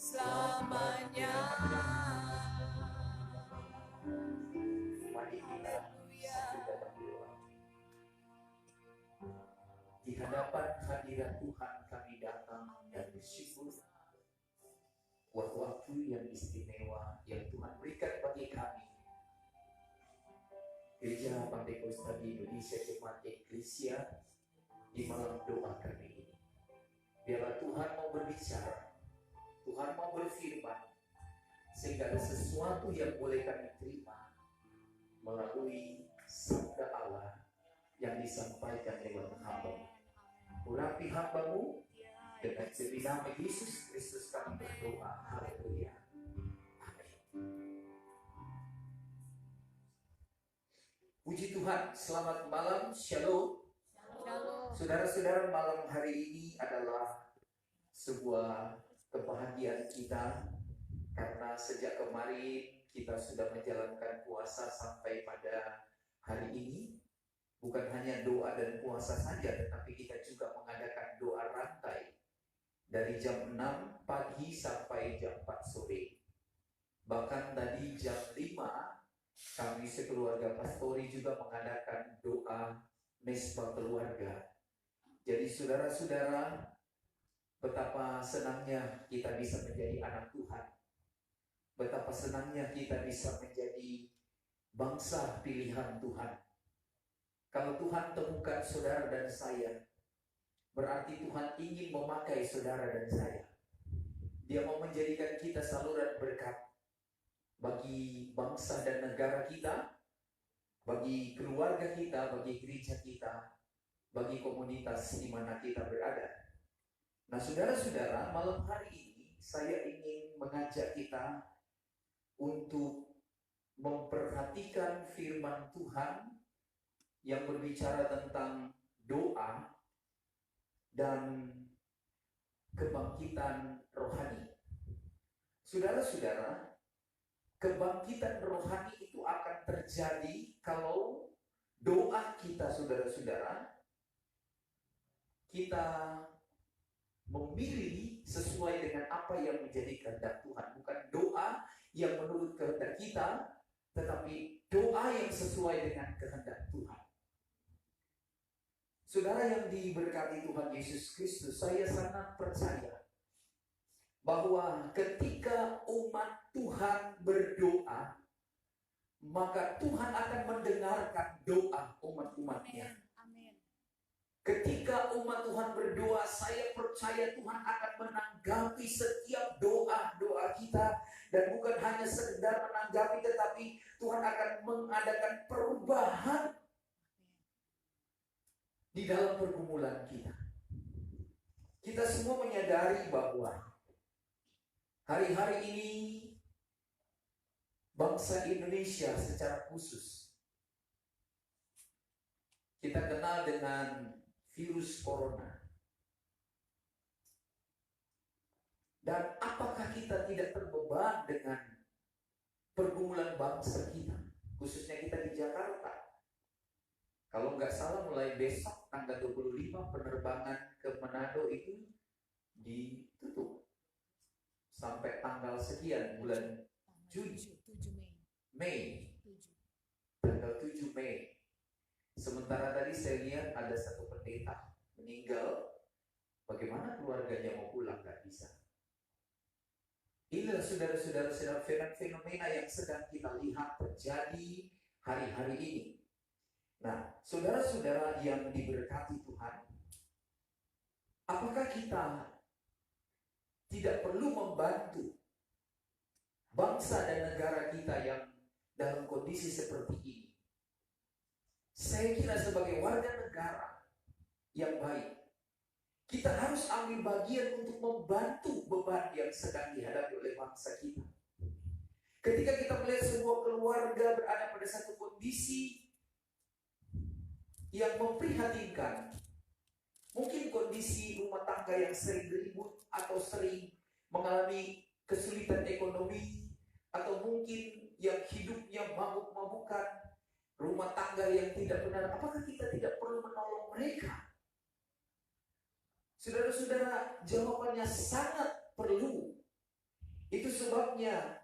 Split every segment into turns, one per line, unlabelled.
selamanya.
Mari kita sudah berdoa. Di hadapan hadirat Tuhan kami datang dan bersyukur buat waktu yang istimewa yang Tuhan berikan bagi kami. Gereja Pantai Kosta di Indonesia Jemaat Eklesia di malam doa kami ini. Biarlah Tuhan mau berbicara, Tuhan mau berfirman, sehingga ada sesuatu yang boleh kami terima melalui sabda Allah yang disampaikan lewat hamba-Mu. Urapi hamba-Mu, dengan demi nama Yesus Kristus kami berdoa. Haleluya. Amin. Puji Tuhan, selamat malam, shalom. Saudara-saudara, malam hari ini adalah sebuah kebahagiaan kita karena sejak kemarin kita sudah menjalankan puasa sampai pada hari ini. Bukan hanya doa dan puasa saja, tetapi kita juga mengadakan doa rantai dari jam 6 pagi sampai jam 4 sore. Bahkan tadi jam 5 kami sekeluarga pastori juga mengadakan doa mesbah keluarga. Jadi saudara-saudara, betapa senangnya kita bisa menjadi anak Tuhan. Betapa senangnya kita bisa menjadi bangsa pilihan Tuhan. Kalau Tuhan temukan saudara dan saya, berarti Tuhan ingin memakai saudara dan saya. Dia mau menjadikan kita saluran berkat bagi bangsa dan negara kita, bagi keluarga kita, bagi gereja kita, bagi komunitas di mana kita berada. Nah, saudara-saudara, malam hari ini saya ingin mengajak kita untuk memperhatikan firman Tuhan yang berbicara tentang doa dan kebangkitan rohani. Saudara-saudara, kebangkitan rohani itu akan terjadi kalau doa kita, saudara-saudara, kita memilih sesuai dengan apa yang menjadi kehendak Tuhan. Bukan doa yang menurut kehendak kita, tetapi doa yang sesuai dengan kehendak Tuhan. Saudara yang diberkati Tuhan Yesus Kristus, saya sangat percaya bahwa ketika umat Tuhan berdoa, maka Tuhan akan mendengarkan doa umat-umatnya. Ketika umat Tuhan berdoa, saya percaya Tuhan akan menanggapi setiap doa-doa kita. Dan bukan hanya sekedar menanggapi, tetapi Tuhan akan mengadakan perubahan di dalam pergumulan kita. Kita semua menyadari bahwa hari-hari ini bangsa Indonesia secara khusus kita kenal dengan virus corona. Dan apakah kita tidak terbeban dengan pergumulan bangsa kita, khususnya kita di Jakarta? Kalau nggak salah mulai besok tanggal 25 penerbangan ke Manado itu ditutup sampai tanggal sekian bulan Juni. Mei. Tanggal 7 Mei. Sementara tadi saya lihat ada satu pendeta meninggal. Bagaimana keluarganya mau pulang? Nggak bisa. Inilah saudara-saudara fenomena yang sedang kita lihat terjadi hari-hari ini. Nah, saudara-saudara yang diberkati Tuhan, apakah kita tidak perlu membantu bangsa dan negara kita yang dalam kondisi seperti ini? Saya kira sebagai warga negara yang baik, kita harus ambil bagian untuk membantu beban yang sedang dihadapi oleh bangsa kita. Ketika kita melihat sebuah keluarga berada pada satu kondisi yang memprihatinkan, mungkin kondisi rumah tangga yang sering ribut atau sering mengalami kesulitan ekonomi, atau mungkin yang hidupnya mabuk-mabukan, rumah tangga yang tidak benar, apakah kita tidak perlu menolong mereka? Saudara-saudara, jawabannya sangat perlu. Itu sebabnya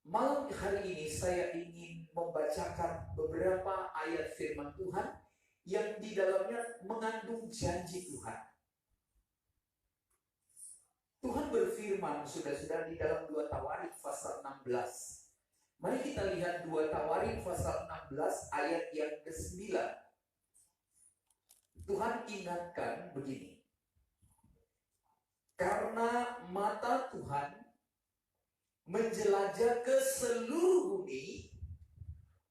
malam hari ini saya ingin membacakan beberapa ayat firman Tuhan yang di dalamnya mengandung janji Tuhan. Tuhan berfirman, saudara-saudara, di dalam 2 Tawarik pasal 16. Mari kita lihat 2 Tawarik pasal 16 ayat yang ke-9. Tuhan ingatkan begini. Karena mata Tuhan menjelajah ke seluruh bumi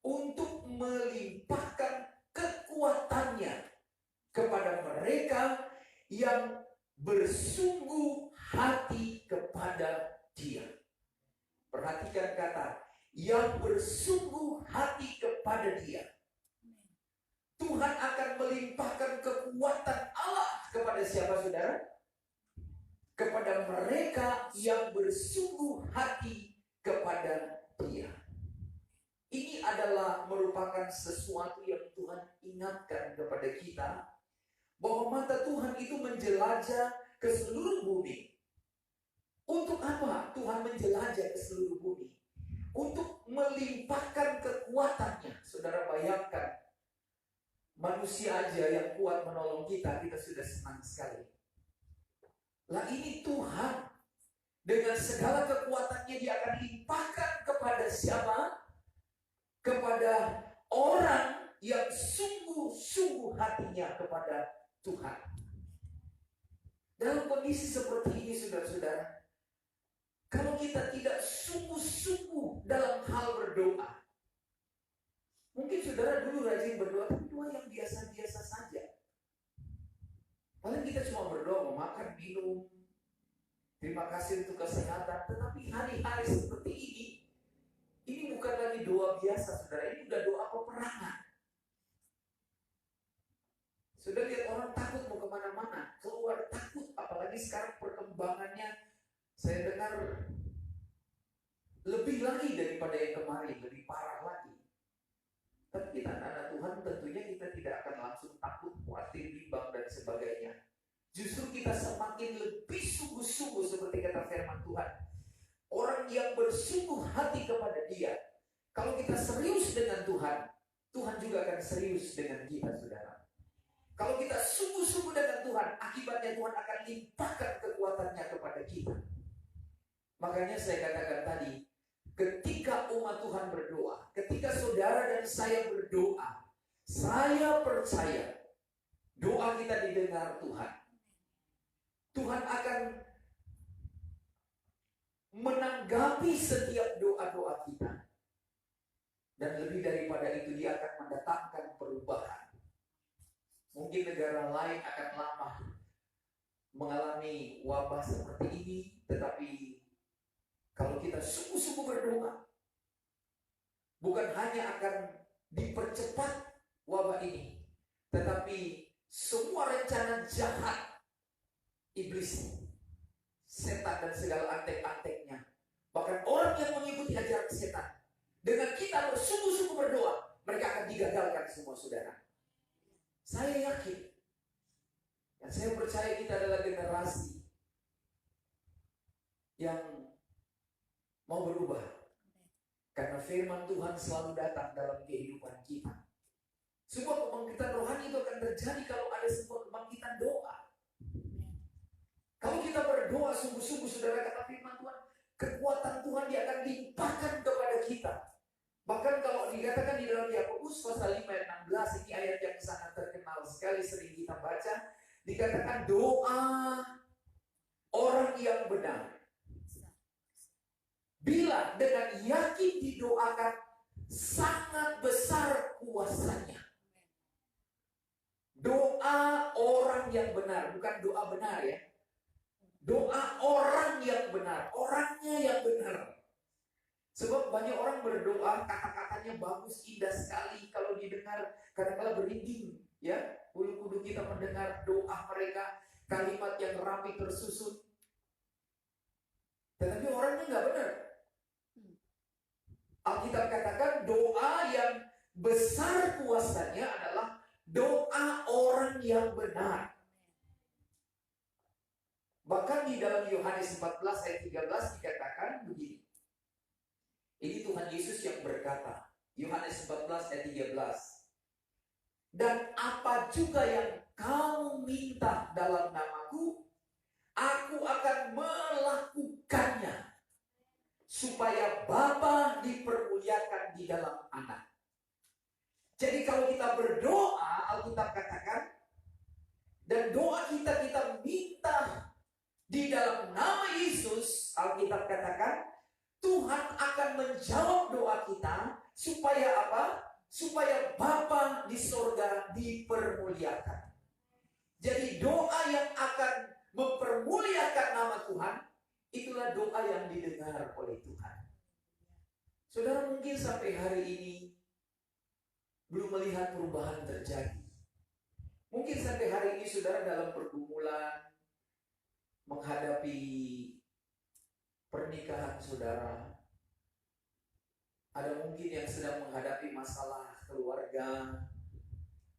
untuk melimpahkan kekuatannya kepada mereka yang bersungguh hati kepada Dia. Perhatikan kata yang bersungguh hati kepada Dia. Tuhan akan melimpahkan kekuatan Allah kepada siapa, saudara? Kepada mereka yang bersungguh hati kepada Dia. Ini adalah merupakan sesuatu yang Tuhan ingatkan kepada kita, bahwa mata Tuhan itu menjelajah ke seluruh bumi. Untuk apa Tuhan menjelajah ke seluruh bumi? Untuk melimpahkan kekuatannya. Saudara bayangkan, manusia aja yang kuat menolong kita, kita sudah senang sekali. Lah ini Tuhan dengan segala kekuatannya Dia akan limpahkan kepada siapa? Kepada orang yang sungguh-sungguh hatinya kepada Tuhan. Dalam kondisi seperti ini, saudara-saudara, kalau kita tidak sungguh-sungguh dalam hal berdoa, mungkin saudara dulu rajin berdoa, tapi doa yang biasa-biasa saja. Paling kita cuma berdoa, mau makan, minum, terima kasih untuk kesehatan. Tetapi hari-hari seperti ini bukan lagi doa biasa, saudara. Ini udah doa peperangan. Sudah lihat orang takut mau kemana-mana, keluar takut. Apalagi sekarang perkembangannya, saya dengar lebih lagi daripada yang kemarin, lebih parah lagi. Tapi kita anak Tuhan, tentunya kita tidak akan langsung takut, khawatir, bimbang dan sebagainya. Justru kita semakin lebih sungguh-sungguh seperti kata firman Tuhan. Orang yang bersungguh hati kepada Dia. Kalau kita serius dengan Tuhan, Tuhan juga akan serius dengan kita, saudara. Kalau kita sungguh-sungguh dengan Tuhan, akibatnya Tuhan akan limpahkan kekuatannya kepada kita. Makanya saya katakan tadi, ketika umat Tuhan berdoa, ketika saudara dan saya berdoa, saya percaya doa kita didengar Tuhan. Tuhan akan menanggapi setiap doa-doa kita. Dan lebih daripada itu, Dia akan mendatangkan perubahan. Mungkin negara lain akan lama mengalami wabah seperti ini, tetapi kalau kita sungguh-sungguh berdoa, bukan hanya akan dipercepat wabah ini, tetapi semua rencana jahat iblis, setan dan segala antek-anteknya, bahkan orang yang mengikuti ajaran setan, dengan kita bersungguh-sungguh berdoa, mereka akan digagalkan semua, saudara. Saya yakin, dan saya percaya kita adalah generasi yang mau berubah, karena firman Tuhan selalu datang dalam kehidupan kita. Sebuah kebangkitan rohani itu akan terjadi kalau ada sebuah kebangkitan doa. Kalau kita berdoa sungguh-sungguh, saudara, kata firman Tuhan, kekuatan Tuhan Dia akan limpahkan kepada kita. Bahkan kalau dikatakan di dalam Yakobus pasal 5 ayat 16, ini ayat yang sangat terkenal sekali, sering kita baca, dikatakan doa orang yang benar, bila dengan yakin didoakan, sangat besar kuasanya. Doa orang yang benar, bukan doa benar ya. Doa orang yang benar, orangnya yang benar. Sebab banyak orang berdoa, kata-katanya bagus, indah sekali kalau didengar, kadang-kadang berinding, ya. Bulu kuduk kita mendengar doa mereka, kalimat yang rapi tersusun. Tetapi orangnya nggak benar. Alkitab katakan doa yang besar kuasanya adalah doa orang yang benar. Bahkan di dalam Yohanes 14 ayat 13 dikatakan begini. Ini Tuhan Yesus yang berkata, Yohanes 14 ayat 13. Dan apa juga yang kamu minta dalam namaku, aku akan melakukannya, supaya Bapa dipermuliakan di dalam Anak. Jadi kalau kita berdoa, Alkitab katakan, dan doa kita minta di dalam nama Yesus, Alkitab katakan, Tuhan akan menjawab doa kita, supaya apa? Supaya Bapa di sorga dipermuliakan. Jadi doa yang akan mempermuliakan nama Tuhan, itulah doa yang didengar oleh Tuhan. Saudara mungkin sampai hari ini belum melihat perubahan terjadi. Mungkin sampai hari ini saudara dalam pergumulan menghadapi pernikahan saudara. Ada mungkin yang sedang menghadapi masalah keluarga,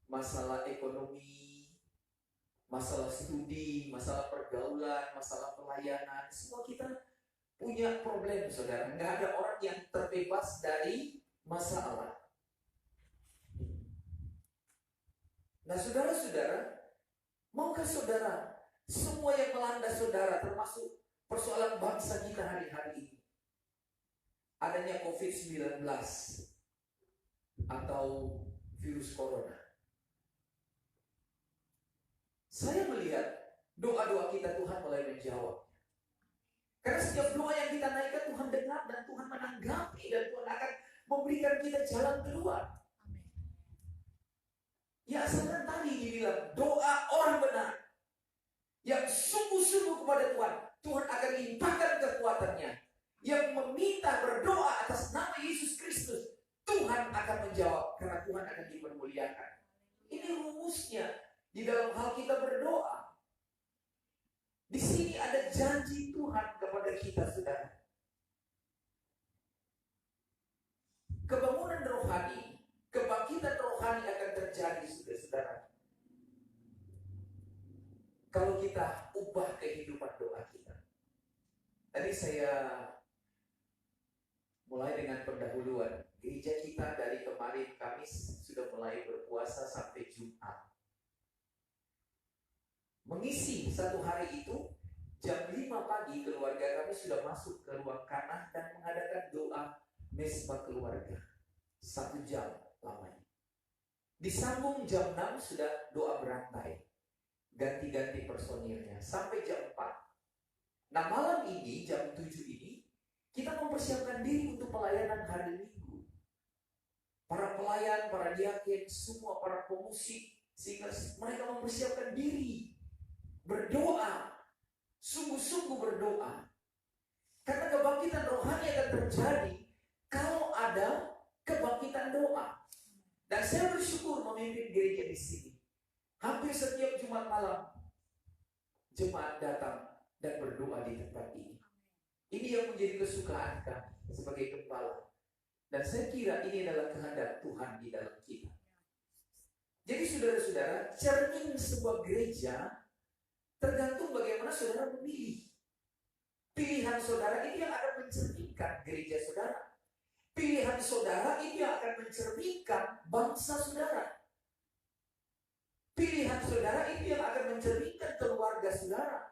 masalah ekonomi, masalah studi, masalah pergaulan, masalah pelayanan. Semua kita punya problem saudara. Nggak ada orang yang terbebas dari masalah. Nah saudara-saudara, maukah saudara semua yang melanda saudara, termasuk persoalan bangsa kita hari-hari ini, adanya COVID-19 atau virus corona, saya melihat doa-doa kita Tuhan mulai menjawab. Karena setiap doa yang kita naikkan Tuhan dengar dan Tuhan menanggapi, dan Tuhan akan memberikan kita jalan keluar. Ya asalkan tadi dibilang doa orang benar yang sungguh-sungguh kepada Tuhan, Tuhan akan limpahkan kekuatannya. Yang meminta berdoa atas nama Yesus Kristus, Tuhan akan menjawab karena Tuhan akan dipermuliakan. Ini rumusnya di dalam hal kita berdoa. Di sini ada janji Tuhan kepada kita, saudara. Kebangunan rohani, kebangkitan rohani akan terjadi, saudara. Kalau kita ubah kehidupan doa kita. Tadi saya mulai dengan pendahuluan. Gereja kita dari kemarin Kamis sudah mulai berpuasa sampai Jumat. Mengisi satu hari itu, jam 5 pagi keluarga kami sudah masuk ke ruang kanah dan mengadakan doa mesbah keluarga. 1 jam lamanya. Disambung jam 6 sudah doa berantai. Ganti-ganti personilnya sampai jam 4. Nah malam ini jam 7 ini kita mempersiapkan diri untuk pelayanan hari Minggu. Para pelayan, para diaken, semua para pemusik, sehingga mereka mempersiapkan diri berdoa, sungguh-sungguh berdoa. Karena kebangkitan rohani akan terjadi kalau ada kebangkitan doa. Dan saya bersyukur memimpin gereja di sini. Hampir setiap Jumat malam jemaat datang dan berdoa di tempat ini. Ini yang menjadi kesukaan kami sebagai gembala. Dan saya kira ini adalah kehendak Tuhan di dalam kita. Jadi saudara-saudara, cermin sebuah gereja tergantung bagaimana saudara memilih. Pilihan saudara ini yang akan mencerminkan gereja saudara. Pilihan saudara ini yang akan mencerminkan bangsa saudara. Pilihan saudara ini yang akan mencerminkan keluarga saudara.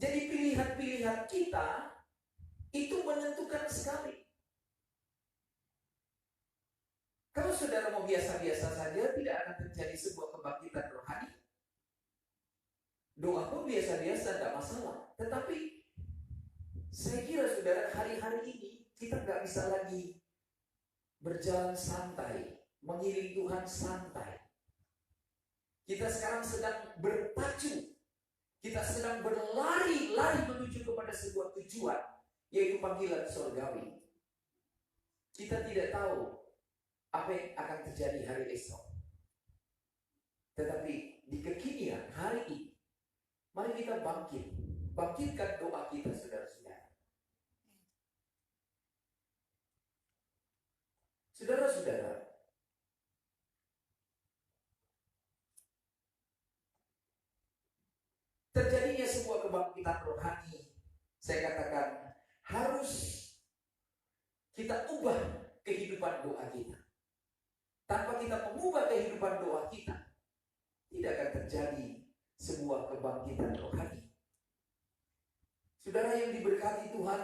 Jadi pilihan-pilihan kita itu menentukan sekali. Kalau saudara mau biasa-biasa saja, tidak akan terjadi sebuah kebangkitan rohani. Doa pun biasa-biasa, tidak masalah. Tetapi saya kira saudara, hari-hari ini kita nggak bisa lagi berjalan santai, mengiring Tuhan santai. Kita sekarang sedang berpacu. Kita sedang berlari-lari menuju kepada sebuah tujuan, yaitu panggilan surgawi. Kita tidak tahu apa yang akan terjadi hari esok. Tetapi di kekinian hari ini, mari kita bangkit. Bangkitkan doa kita, saudara-saudara. Saudara-saudara, terjadinya kebangkitan rohani, saya katakan harus kita ubah kehidupan doa kita. Tanpa kita mengubah kehidupan doa kita, tidak akan terjadi sebuah kebangkitan rohani. Saudara yang diberkati Tuhan,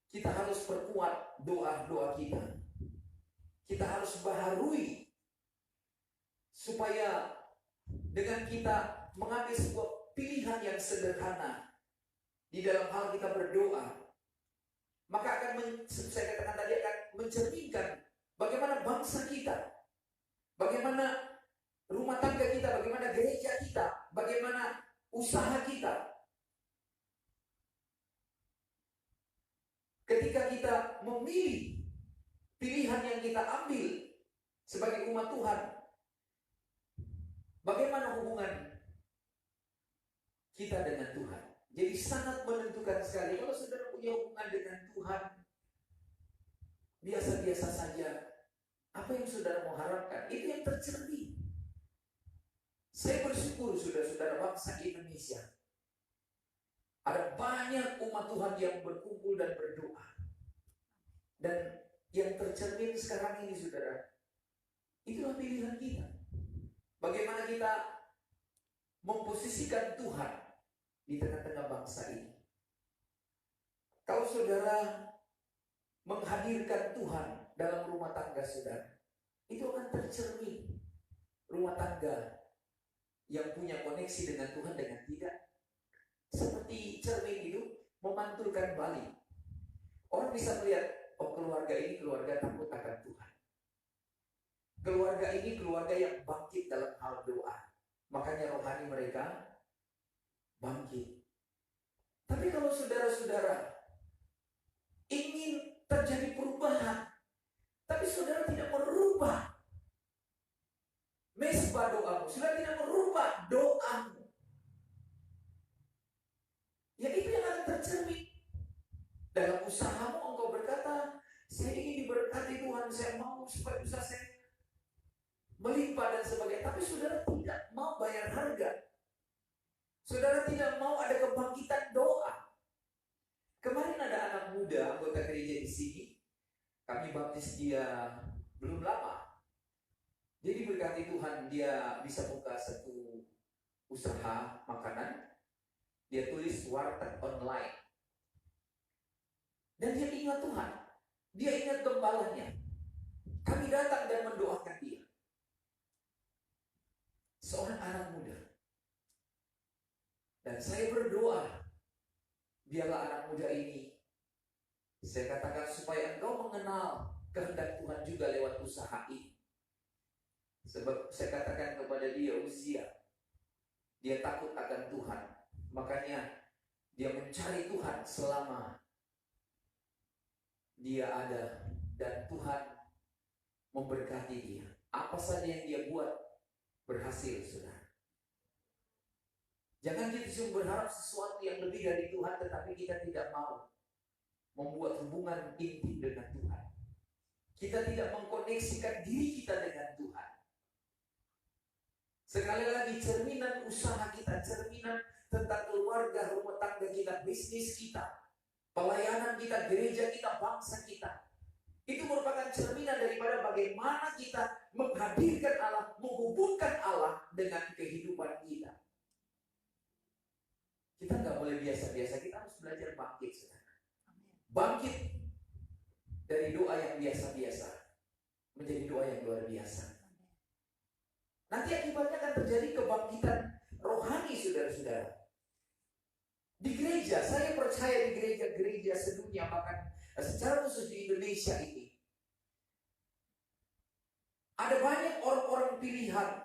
kita harus perkuat doa-doa kita. Kita harus baharui supaya dengan kita mengambil sebuah pilihan yang sederhana di dalam hal kita berdoa, maka saya katakan tadi, akan mencerminkan bagaimana bangsa kita, bagaimana rumah tangga kita, bagaimana gereja kita, bagaimana usaha kita. Ketika kita memilih pilihan yang kita ambil sebagai umat Tuhan, bagaimana hubungan kita dengan Tuhan. Jadi sangat menentukan sekali. Kalau saudara punya hubungan dengan Tuhan biasa-biasa saja, apa yang saudara mau harapkan? Itu yang tercermin. Saya bersyukur saudara-saudara bangsa Indonesia, ada banyak umat Tuhan yang berkumpul dan berdoa. Dan yang tercermin sekarang ini saudara, itulah pilihan kita. Bagaimana kita memposisikan Tuhan di tengah-tengah bangsa ini. Kalau saudara menghadirkan Tuhan dalam rumah tangga saudara, itu akan tercermin rumah tangga yang punya koneksi dengan Tuhan dengan tidak. Seperti cermin itu memantulkan balik. Orang bisa melihat, oh keluarga ini keluarga takut akan Tuhan. Keluarga ini keluarga yang bangkit dalam hal doa. Makanya rohani mereka bangkit. Tapi kalau saudara-saudara ingin terjadi perubahan, tapi saudara tidak merubah mesbah doamu, saudara tidak merubah doamu, ya itu yang akan tercermin. Dalam usahamu engkau berkata, saya ingin diberkati Tuhan, saya mau supaya usaha saya melimpah dan sebagainya. Tapi saudara tidak mau bayar harga. Saudara tidak mau ada kebangkitan doa. Kemarin ada anak muda anggota gereja di sini. Kami baptis dia belum lama. Jadi berkati Tuhan, dia bisa buka satu usaha makanan. Dia tulis warteg online. Dan dia ingat Tuhan. Dia ingat gembalanya. Kami datang dan mendoakan dia. Seorang anak muda. Dan saya berdoa, biarlah anak muda ini, saya katakan supaya engkau mengenal kehendak Tuhan juga lewat usaha ini. Sebab saya katakan kepada dia, usia, dia takut akan Tuhan. Makanya dia mencari Tuhan selama dia ada. Dan Tuhan memberkati dia. Apa saja yang dia buat berhasil, saudara. Jangan kita cuma berharap sesuatu yang lebih dari Tuhan, tetapi kita tidak mau membuat hubungan intim dengan Tuhan. Kita tidak mengkoneksikan diri kita dengan Tuhan. Sekali lagi, cerminan usaha kita, cerminan tentang keluarga, rumah tangga kita, bisnis kita, pelayanan kita, gereja kita, bangsa kita, itu merupakan cerminan daripada bagaimana kita menghadirkan Allah, menghubungkan Allah dengan kehidupan kita. Kita nggak boleh biasa-biasa, kita harus belajar bangkit, saudara. Bangkit dari doa yang biasa-biasa menjadi doa yang luar biasa. Nanti akibatnya akan terjadi kebangkitan rohani, saudara-saudara. Di gereja, saya percaya di gereja-gereja sedunia, bahkan secara khusus di Indonesia ini, ada banyak orang-orang pilihan.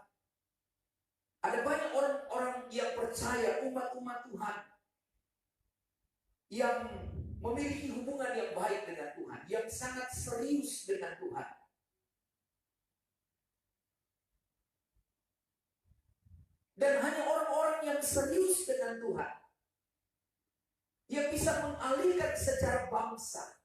Ada banyak orang-orang yang percaya, umat-umat Tuhan, yang memiliki hubungan yang baik dengan Tuhan, yang sangat serius dengan Tuhan. Dan hanya orang-orang yang serius dengan Tuhan yang bisa mengalihkan secara bangsa.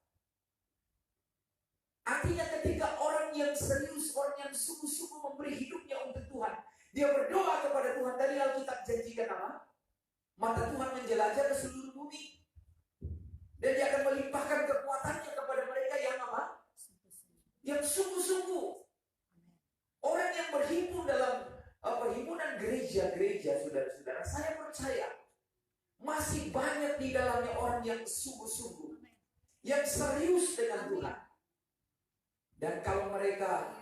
Artinya ketika orang yang serius, orang yang sungguh-sungguh memberi hidupnya untuk Tuhan, dia berdoa kepada Tuhan. Tadi Alkitab janjikan apa? Mata Tuhan menjelajah ke seluruh bumi. Dan Dia akan melimpahkan kekuatannya kepada mereka yang apa? Yang sungguh-sungguh. Orang yang berhimpun dalam perhimpunan gereja-gereja, saudara-saudara, saya percaya masih banyak di dalamnya orang yang sungguh-sungguh, yang serius dengan Tuhan. Dan kalau mereka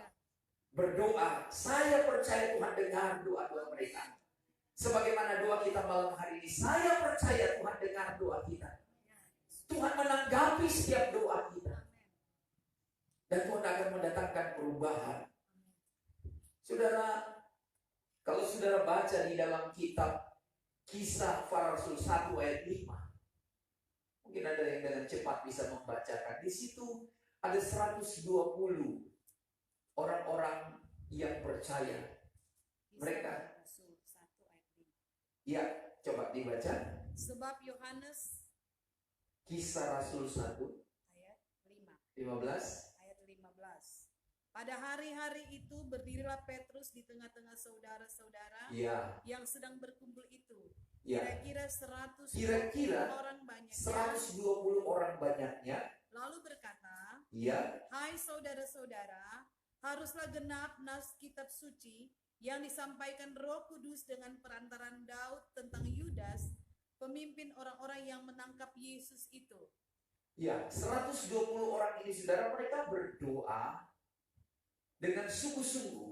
berdoa, saya percaya Tuhan dengar doa-doa mereka. Sebagaimana doa kita malam hari ini, saya percaya Tuhan dengar doa kita. Tuhan menanggapi setiap doa kita. Dan Tuhan akan mendatangkan perubahan. Saudara, kalau saudara baca di dalam kitab Kisah Para Rasul 1 ayat 5, mungkin ada yang dengan cepat bisa membacakan. Di situ ada 120 orang-orang yang percaya. Mereka, ya, coba dibaca.
Sebab Yohanes,
Kisah Rasul 1
ayat
15.
ayat 15. Pada hari-hari itu berdirilah Petrus di tengah-tengah saudara-saudara
Ya,
yang sedang berkumpul itu.
ya.
Kira-kira 120
Kira-kira
orang banyaknya.
120 orang banyaknya.
Lalu berkata,
Ya,
hai saudara-saudara, haruslah genap nas kitab suci yang disampaikan Roh Kudus dengan perantaran Daud tentang Yudas, pemimpin orang-orang yang menangkap Yesus itu.
ya, 120 orang ini, saudara, mereka berdoa dengan sungguh-sungguh.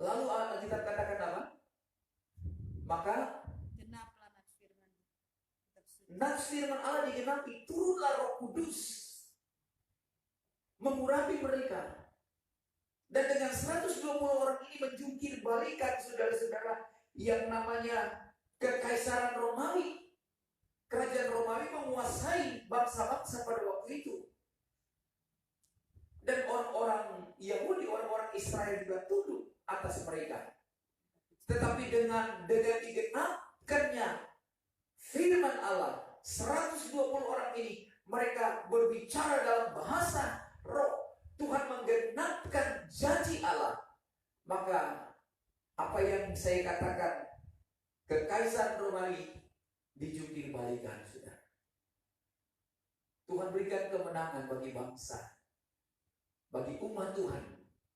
Lalu kita katakan apa? Maka
Genaplah nas firman kitab suci.
nas firman Allah digenapi, turunlah Roh Kudus mengurapi mereka. Dan dengan 120 orang ini menjungkir balikan, saudara-saudara, yang namanya Kekaisaran Romawi. Kerajaan Romawi menguasai bangsa-bangsa pada waktu itu. Dan orang-orang Yahudi, orang-orang Israel juga tunduk atas mereka. Tetapi dengan digenapkannya firman Allah, 120 orang ini mereka berbicara dalam bahasa roh. Tuhan menggenapkan janji Allah. Maka apa yang saya katakan, Kekaisaran Romawi dijungkir balikan, saudara. Tuhan berikan kemenangan bagi bangsa, bagi umat Tuhan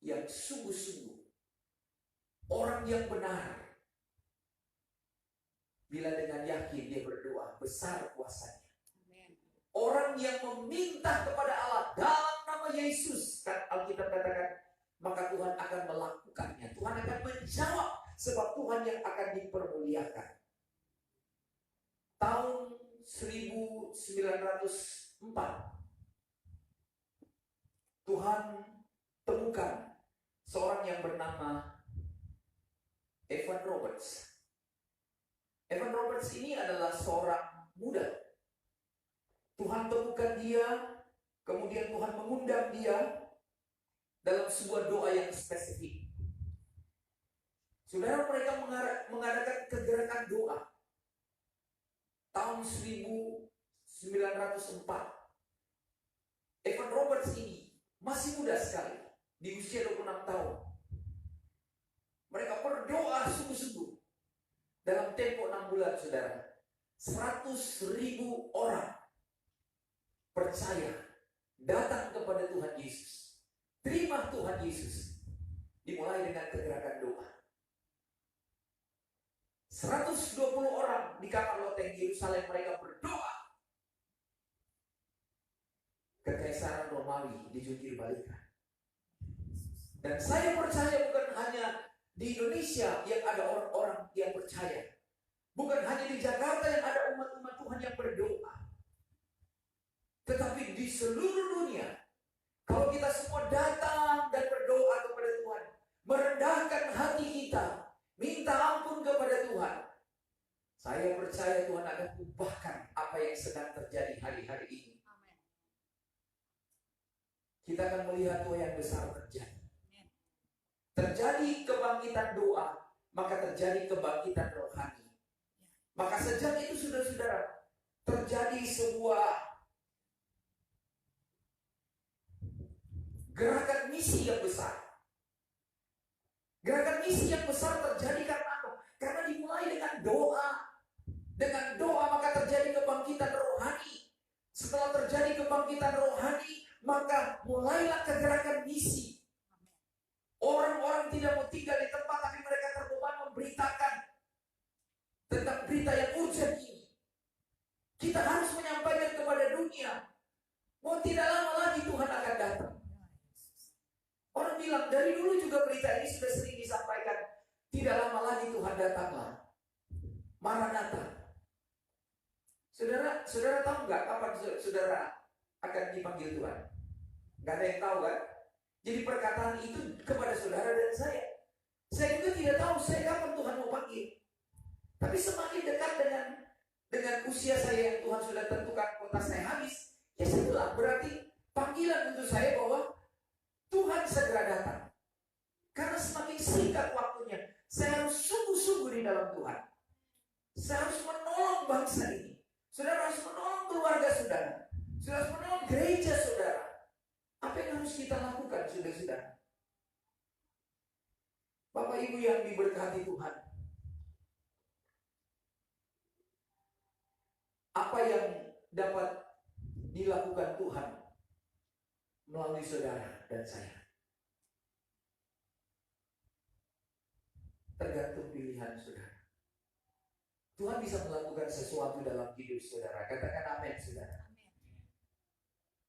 yang sungguh-sungguh, orang yang benar. Bila dengan yakin dia berdoa, besar kuasanya. Orang yang meminta kepada Allah dalam nama Yesus, kan Alkitab katakan, maka Tuhan akan melakukannya. Tuhan akan menjawab, sebab Tuhan yang akan dipermuliakan. Tahun 1904, Tuhan temukan seorang yang bernama Evan Roberts. Evan Roberts ini adalah seorang muda. Tuhan temukan dia, kemudian Tuhan mengundang dia dalam sebuah doa yang spesifik. Saudara, mereka mengadakan kegerakan doa tahun 1904. Evan Roberts ini masih muda sekali, di usia 26 tahun. Mereka berdoa sungguh-sungguh dalam tempo 6 bulan, saudara. 100.000 orang percaya, datang kepada Tuhan Yesus, terima Tuhan Yesus. Dimulai dengan kegerakan doa. 120 orang di kamar loteng Yerusalem, mereka berdoa. Kekaisaran Romawi dijungkir balikan. Dan saya percaya bukan hanya di Indonesia yang ada orang-orang yang percaya, bukan hanya di Jakarta yang ada umat-umat Tuhan yang berdoa, tetapi di seluruh dunia. Kalau kita semua datang dan berdoa kepada Tuhan, merendahkan hati kita, minta ampun kepada Tuhan, saya percaya Tuhan akan ubahkan apa yang sedang terjadi hari-hari ini. Kita akan melihat doa yang besar terjadi. Terjadi kebangkitan doa, maka terjadi kebangkitan rohani. Maka sejak itu, saudara-saudara, terjadi sebuah gerakan misi yang besar. Gerakan misi yang besar terjadi karena apa? Karena dimulai dengan doa. Dengan doa maka terjadi kebangkitan rohani. Setelah terjadi kebangkitan rohani, maka mulailah kegerakan misi. Orang-orang tidak mau tinggal di tempat, tapi mereka terbeban memberitakan tentang berita yang urgent ini. Kita harus menyampaikan kepada dunia, mau tidak lama lagi Tuhan akan datang. Orang bilang, dari dulu juga berita ini sudah sering disampaikan, tidak lama lagi Tuhan datanglah. Maranatha. Saudara tahu nggak kapan saudara akan dipanggil Tuhan? Nggak ada yang tahu kan? Jadi perkataan itu kepada saudara dan saya. Saya juga tidak tahu saya kapan Tuhan mau panggil. Tapi semakin dekat dengan usia saya yang Tuhan sudah tentukan kota saya habis, ya saya bilang berarti panggilan untuk saya bahwa Tuhan segera datang. Karena semakin singkat waktunya, saya harus sungguh-sungguh di dalam Tuhan. Saya harus menolong bangsa ini. Saudara harus menolong keluarga saudara. Saudara harus menolong gereja saudara. Apa yang harus kita lakukan, saudara-saudara? Bapak Ibu yang diberkati Tuhan, apa yang dapat dilakukan Tuhan melalui saudara dan saya? Tergantung pilihan saudara. Tuhan bisa melakukan sesuatu dalam hidup saudara. Katakan amin saudara.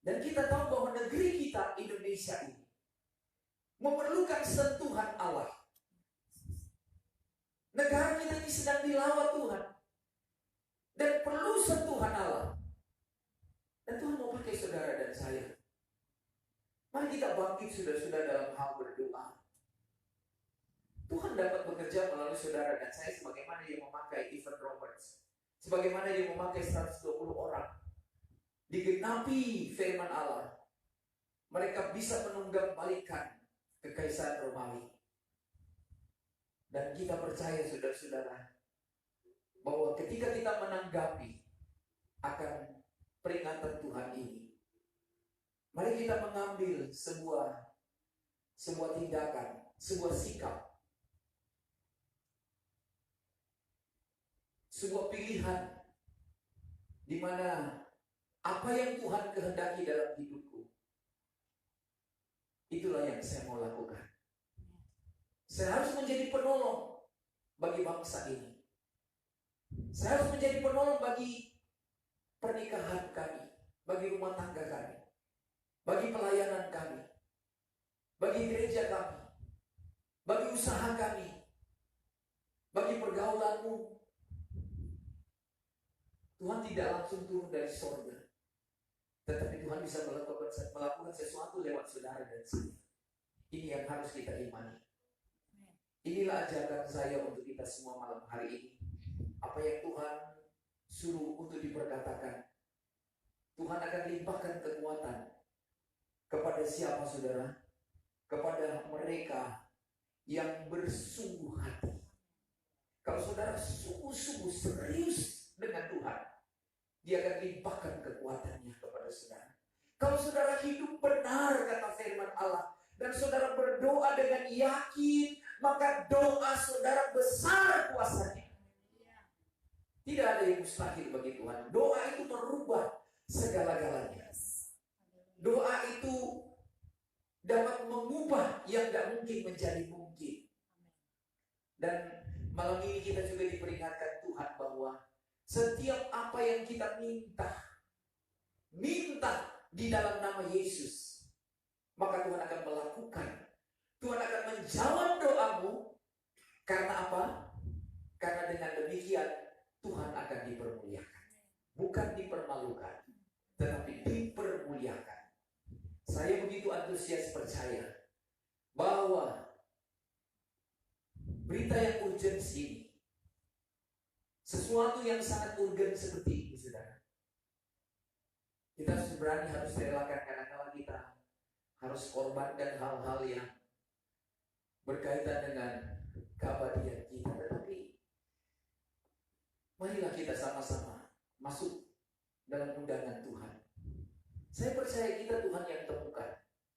Dan kita tahu bahwa negeri kita Indonesia ini memerlukan sentuhan Allah. Negara kita ini sedang dilawat Tuhan dan perlu sentuhan Allah. Dan Tuhan mau pakai saudara dan saya. Mari kita bangkit saudara-saudara dalam hal berdoa. Tuhan dapat bekerja melalui saudara dan saya sebagaimana dia memakai Evan Roberts, sebagaimana dia memakai 120 orang. Digenapi firman Allah, mereka bisa menunggang balikan kekaisaran Romawi. Dan kita percaya saudara-saudara bahwa ketika kita menanggapi akan peringatan Tuhan ini, mari kita mengambil sebuah tindakan, sebuah sikap, sebuah pilihan di mana apa yang Tuhan kehendaki dalam hidupku, itulah yang saya mau lakukan. Saya harus menjadi penolong bagi bangsa ini. Saya harus menjadi penolong bagi pernikahan kami, bagi rumah tangga kami, bagi pelayanan kami, bagi gereja kami, bagi usaha kami, bagi pergaulanmu. Tuhan tidak langsung turun dari sorga, tetapi Tuhan bisa melakukan sesuatu lewat saudara dan saya. Ini yang harus kita imani. Inilah ajakan saya untuk kita semua malam hari ini. Apa yang Tuhan suruh untuk diperkatakan, Tuhan akan limpahkan kekuatan kepada siapa saudara? Kepada mereka yang bersungguh hati. Kalau saudara sungguh-sungguh serius dengan Tuhan, dia akan limpahkan kekuatannya kepada saudara. Kalau saudara hidup benar kata firman Allah, dan saudara berdoa dengan yakin, maka doa saudara besar kuasanya. Tidak ada yang mustahil bagi Tuhan. Doa itu merubah segala-galanya. Doa itu dapat mengubah yang tidak mungkin menjadi mungkin. Dan malam ini kita juga diperingatkan Tuhan bahwa setiap apa yang kita minta di dalam nama Yesus, maka Tuhan akan melakukan. Tuhan akan menjawab doamu. Karena apa? Karena dengan demikian Tuhan akan dipermuliakan. Bukan dipermalukan, tetapi dipermuliakan. Saya begitu antusias percaya bahwa berita yang urgent ini, sesuatu yang sangat urgent seperti ini, saudara. Kita harus berani, harus relakan. Kadang-kadang kita harus korbankan hal-hal yang berkaitan dengan keabadian kita. Tetapi marilah kita sama-sama masuk dalam undangan Tuhan. Saya percaya kita Tuhan yang temukan,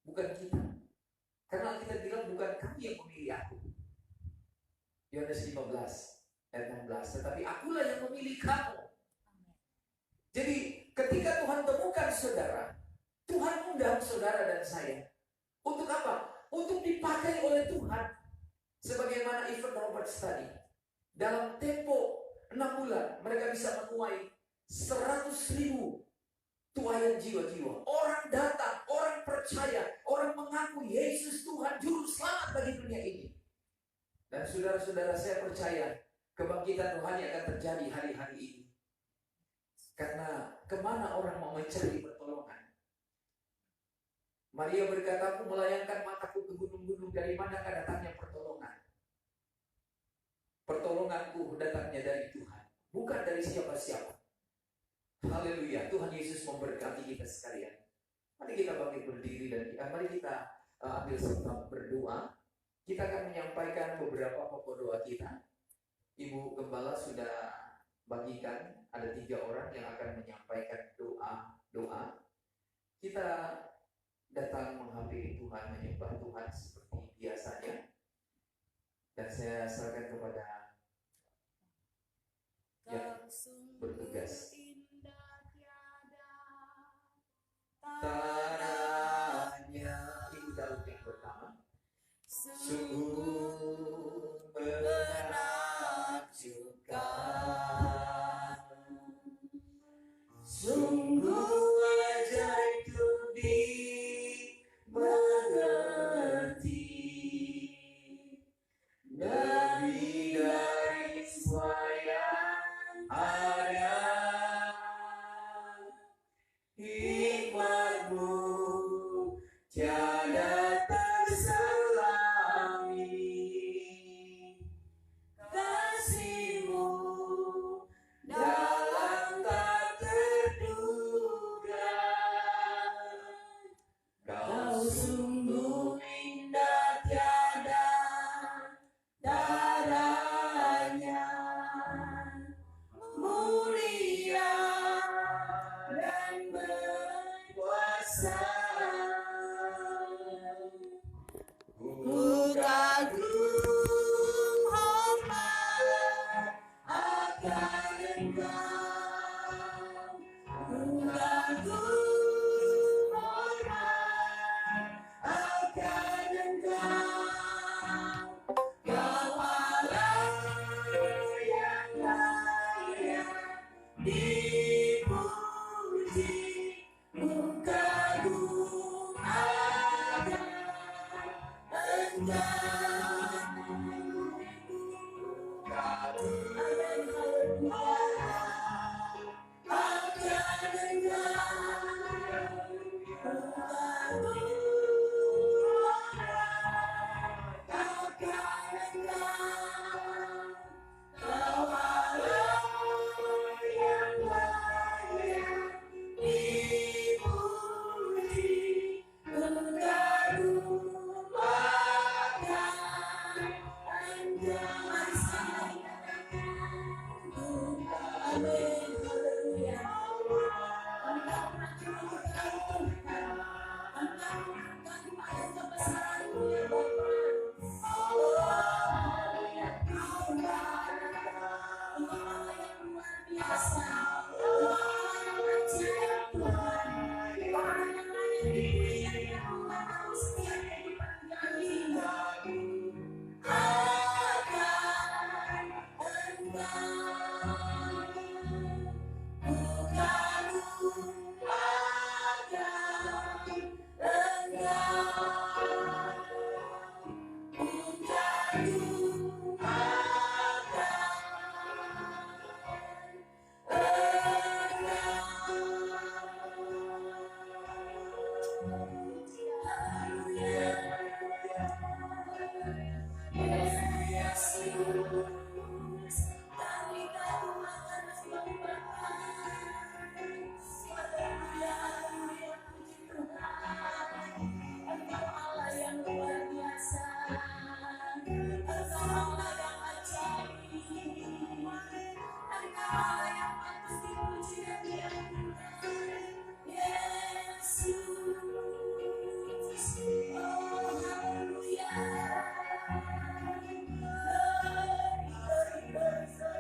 bukan kita. Karena kita bilang bukan kami yang memilih aku. Yohanes 15. ayat 16. Tetapi akulah yang memilih kamu. Jadi ketika Tuhan temukan saudara, Tuhan undang saudara dan saya. Untuk apa? Untuk dipakai oleh Tuhan. Sebagaimana Evan Roberts tadi. Dalam tempo 6 bulan, mereka bisa menuai 100.000 tuaian jiwa-jiwa. Orang datang, orang percaya, orang mengaku Yesus Tuhan Juru Selamat bagi dunia ini. Dan saudara-saudara, saya percaya kebangkitan rohani akan terjadi hari-hari ini. Karena kemana orang mau mencari pertolongan? Maria berkata, aku melayangkan mataku ke gunung-gunung, dari manakah datangnya pertolongan? Pertolonganku datangnya dari Tuhan, bukan dari siapa-siapa. Haleluya, Tuhan Yesus memberkati kita sekalian. Mari kita bangkit berdiri dan mari kita ambil sebab berdoa. Kita akan menyampaikan beberapa pokok doa kita. Ibu Gembala sudah bagikan, ada 3 orang yang akan menyampaikan doa. Kita datang menghampiri Tuhan, menyembah Tuhan seperti biasanya. Dan saya serahkan kepada yang bertugas. Taranya Ibu Daud yang pertama. Sungguh menakjubkan, sungguh ajaib untuk dimengerti, lebih dari semua yang ada. Hikmatmu tiada terselami, kasihmu dalam tak terduga. Kau sungguh indah tiada taranya, mulia dan berkuasa. Ku kagum hormat akan Engkau, ku kagum hormat akan Engkau. Kau Allah yang layak dipuji, ku kagum akan Engkau. Kagum akan Kau Allah yang layak dipuji, ku kagum akan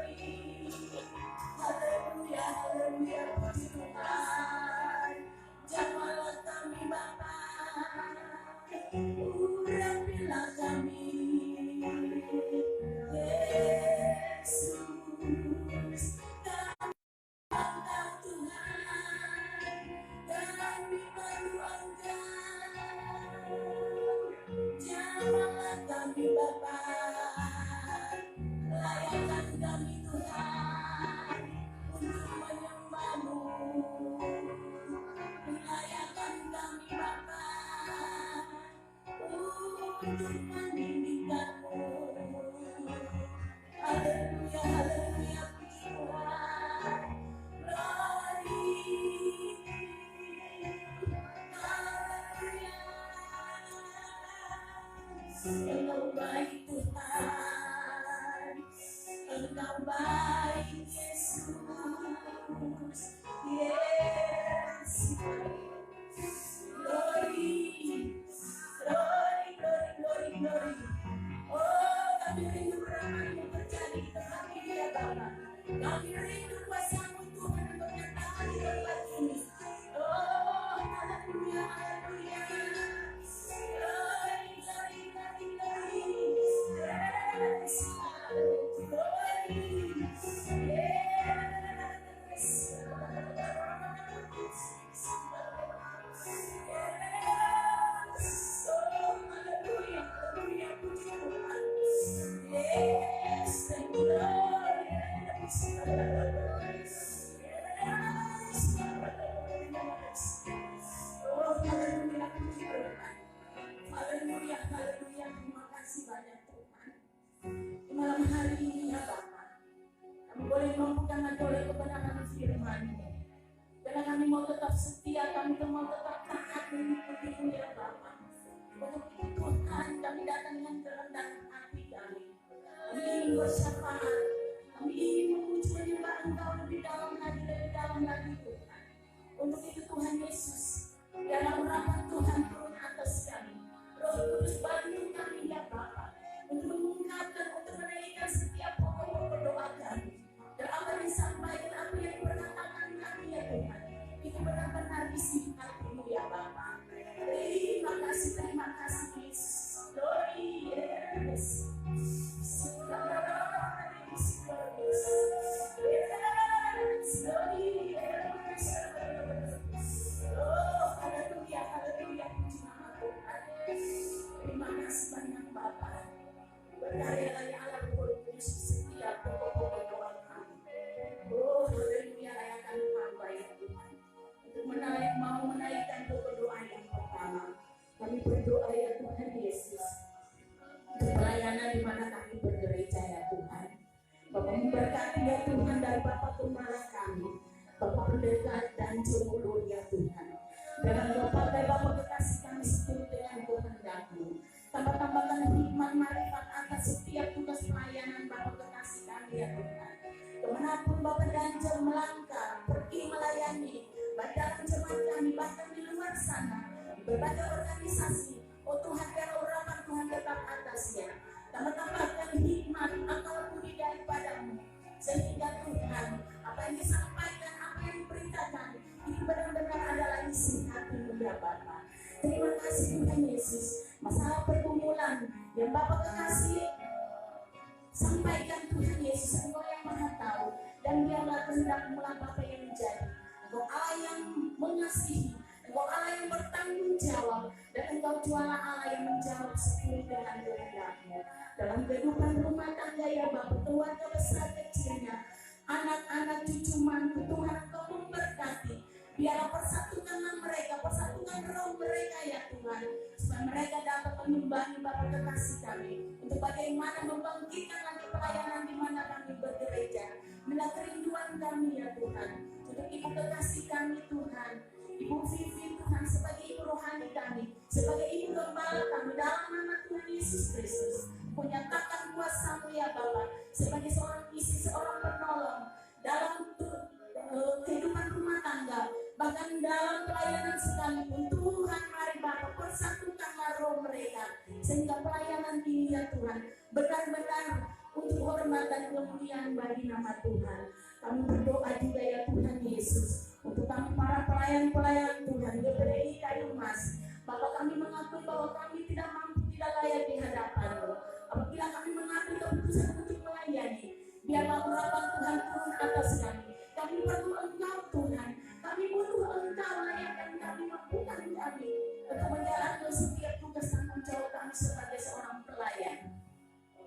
Kami rindu kuasa-Mu Tuhan untuk nyatakan di tempat ini. Oh, haleluya, haleluya. Glory, glory, glory, glory. Yes, glory. Yes. Yes. Oh, haleluya, haleluya, puji Tuhan. Yes, thank you, Lord. Yes. Oh, haleluya, puji Tuhan. Haleluya, haleluya, terima kasih banyak Tuhan. Di malam hari ini ya Bapa, kami boleh membuka hati oleh kebenaran firman-Mu. Karena kami mau tetap setia, kami mau tetap taat mengikuti-Mu ya Bapa. Untuk itu Tuhan, kami datang dengan kerendahan hati kami. Kami ingin bersyafaat, kami ingin memuji menyembah Engkau lebih dalam lagi Tuhan. Untuk itu Tuhan Yesus, dalam urapan Tuhan turun atas kami. Roh Kudus bantu kami ya Bapa, untuk mengungkapkan, untuk menaikkan setiap pokok-pokok doa kami. Dan apa yang disampaikan, apa yang diperkatakan kami ya Tuhan, itu benar-benar isi hati-Mu ya Bapa. Terima kasih Yesus. Glory, yes. Oh, haleluya, haleluya, puji nama Tuhan. Terima kasih banyak Bapa. Berkaryalah ya Allah Roh Kudus setiap pokok-pokok doa kami. Oh, haleluya, layakan hamba ya Tuhan. Untuk mau menaikkan pokok doa yang pertama. Kami berdoa ya Tuhan Yesus. Untuk pelayanan di mana kami bergereja ya Tuhan. Bapak memberkati ya Tuhan dari Bapak Gembala kami, Bapak Pendeta dan Jomulur ya Tuhan. Dengan Bapak dan Bapak kekasih kami seturut dengan kehendak-Mu. Tambah-tambahkan hikmat marifat atas setiap tugas pelayanan Bapak kekasih kami ya Tuhan. Kemanapun Bapak Ganjar melangkah, pergi melayani, baik dalam jemaat kami bahkan di luar sana, di berbagai organisasi. Oh Tuhan, biar urapan Tuhan tetap atasnya. Tambah-tambahkan hikmat akal budi daripada-Mu, sehingga Tuhan, apa yang disampaikan, apa yang diberitakan, itu benar-benar adalah isi hati-Mu ya Bapa. Terima kasih Tuhan Yesus. Masalah pergumulan yang Bapak kekasih sampaikan Tuhan Yesus, Engkau yang Maha Tahu, dan biarlah kehendak-Mu lah Bapa yang menjadi. Engkau Allah yang mengasihi, Engkau Allah yang bertanggung jawab, dan Engkau jualah Allah yang menjawab sesuai dengan kehendak-Mu. Dalam kehidupan rumah tangga ya Bapak, keluarga besar kecilnya, anak-anak cucu mantu, Tuhan Engkau memberkati. Biarlah persatukanlah mereka, persatukan roh mereka ya Tuhan, supaya mereka dapat menyembahi Bapak kekasih kami, untuk bagaimana membangkitkan lagi pelayanan di mana kami bergereja. Bila kerinduan kami ya Tuhan, untuk ibu kekasih kami Tuhan, Ibu Vivi Tuhan, sebagai ibu rohani kami, sebagai ibu gembala kami, dalam nama Tuhan Yesus Kristus, menyatakan kuasa-Mu ya Bapa, sebagai seorang istri, seorang penolong dalam kehidupan rumah tangga, bahkan dalam pelayanan sekalipun. Tuhan, mari Bapa persatukanlah roh mereka, sehingga pelayanan ini ya Tuhan benar-benar untuk hormat dan kemuliaan bagi nama Tuhan. Kami berdoa juga ya Tuhan Yesus, untuk kami para pelayan-pelayan Tuhan GPDI Kayu Mas. Bapak, kami mengakui bahwa kami tidak mampu, tidak layak di hadapan-Mu. Apabila kami mengambil keputusan untuk melayani, biarlah urapan Tuhan turun atas kami. Kami perlu Engkau Tuhan, kami butuh Engkau, layakkan kami, mampukan kami untuk menjalankan setiap tugas tanggung jawab kami sebagai seorang pelayan.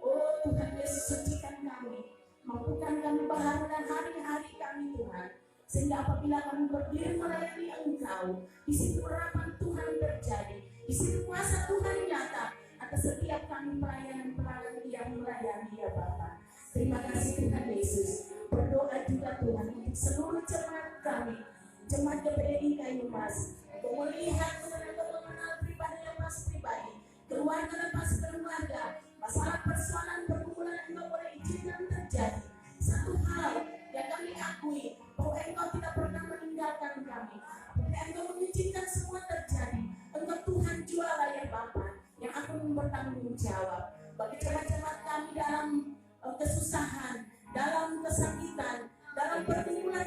Oh Tuhan Yesus, sucikan kami, mampukan kami baharukan hari-hari kami Tuhan, sehingga apabila kami berdiri melayani Engkau, di situ urapan Tuhan terjadi, di situ kuasa Tuhan nyata atas setiap kami pelayanan-pelayanan yang melayani ya Bapa. Terima kasih Tuhan Yesus. Berdoa juga Tuhan untuk seluruh jemaat kami, jemaat GPDI Kayu Mas, untuk melihat mengenal pribadi dan Mas pribadi, keluarga dan Mas keluarga, masalah persoalan pergumulan Engkau boleh izinkan terjadi. Satu hal yang kami akui, bahwa Engkau tidak pernah meninggalkan kami. Engkau mengizinkan semua terjadi. Engkau Tuhan juala ya Bapa, yang akan bertanggung jawab bagi jemaat-jemaat kami dalam kesusahan, dalam kesakitan,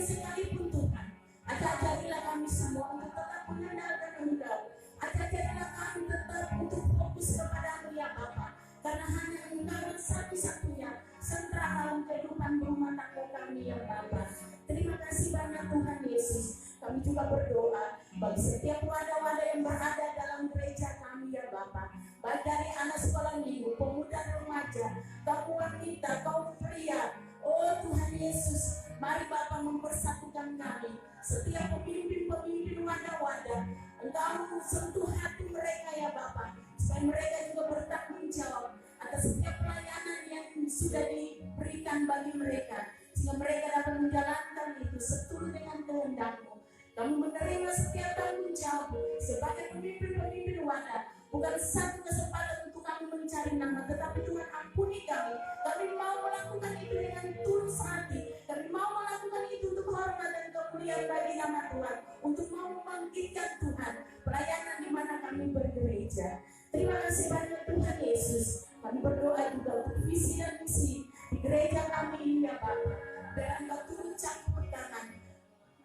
sekalipun Tuhan. Ajarilah kami semua untuk tetap mengandalkan Engkau. Ajarilah kami tetap untuk fokus kepada-Mu ya Bapa. Karena hanya Engkau yang satu-satunya sentra dalam kehidupan rumah tangga kami ya Bapa. Terima kasih banyak Tuhan Yesus. Kami juga berdoa bagi setiap wadah-wadah yang berada dalam gereja kami ya Bapa. Baik dari anak sekolah minggu, pemuda remaja, kaum wanita, kaum pria. Oh Tuhan Yesus, mari Bapa mempersatukan kami. Setiap pemimpin-pemimpin wadah-wadah, Engkau sentuh hati mereka ya Bapa, supaya mereka juga bertanggung jawab atas setiap pelayanan yang sudah diberikan bagi mereka, sehingga mereka dapat menjalankan itu seturut dengan kehendak-Mu. Kami menerima setiap tanggung jawab sebagai pemimpin-pemimpin wadah. Bukan satu kesempatan untuk kami mencari nama, tetapi Tuhan ampuni kami. Kami mau melakukan itu dengan tulus hati. Kami mau melakukan itu untuk hormat dan kemuliaan bagi nama Tuhan, untuk mau membangkitkan Tuhan pelayanan di mana kami bergereja. Terima kasih banyak Tuhan Yesus. Kami berdoa juga untuk visi dan misi di gereja kami ini ya Bapa. Biar Engkau turun campur tangan.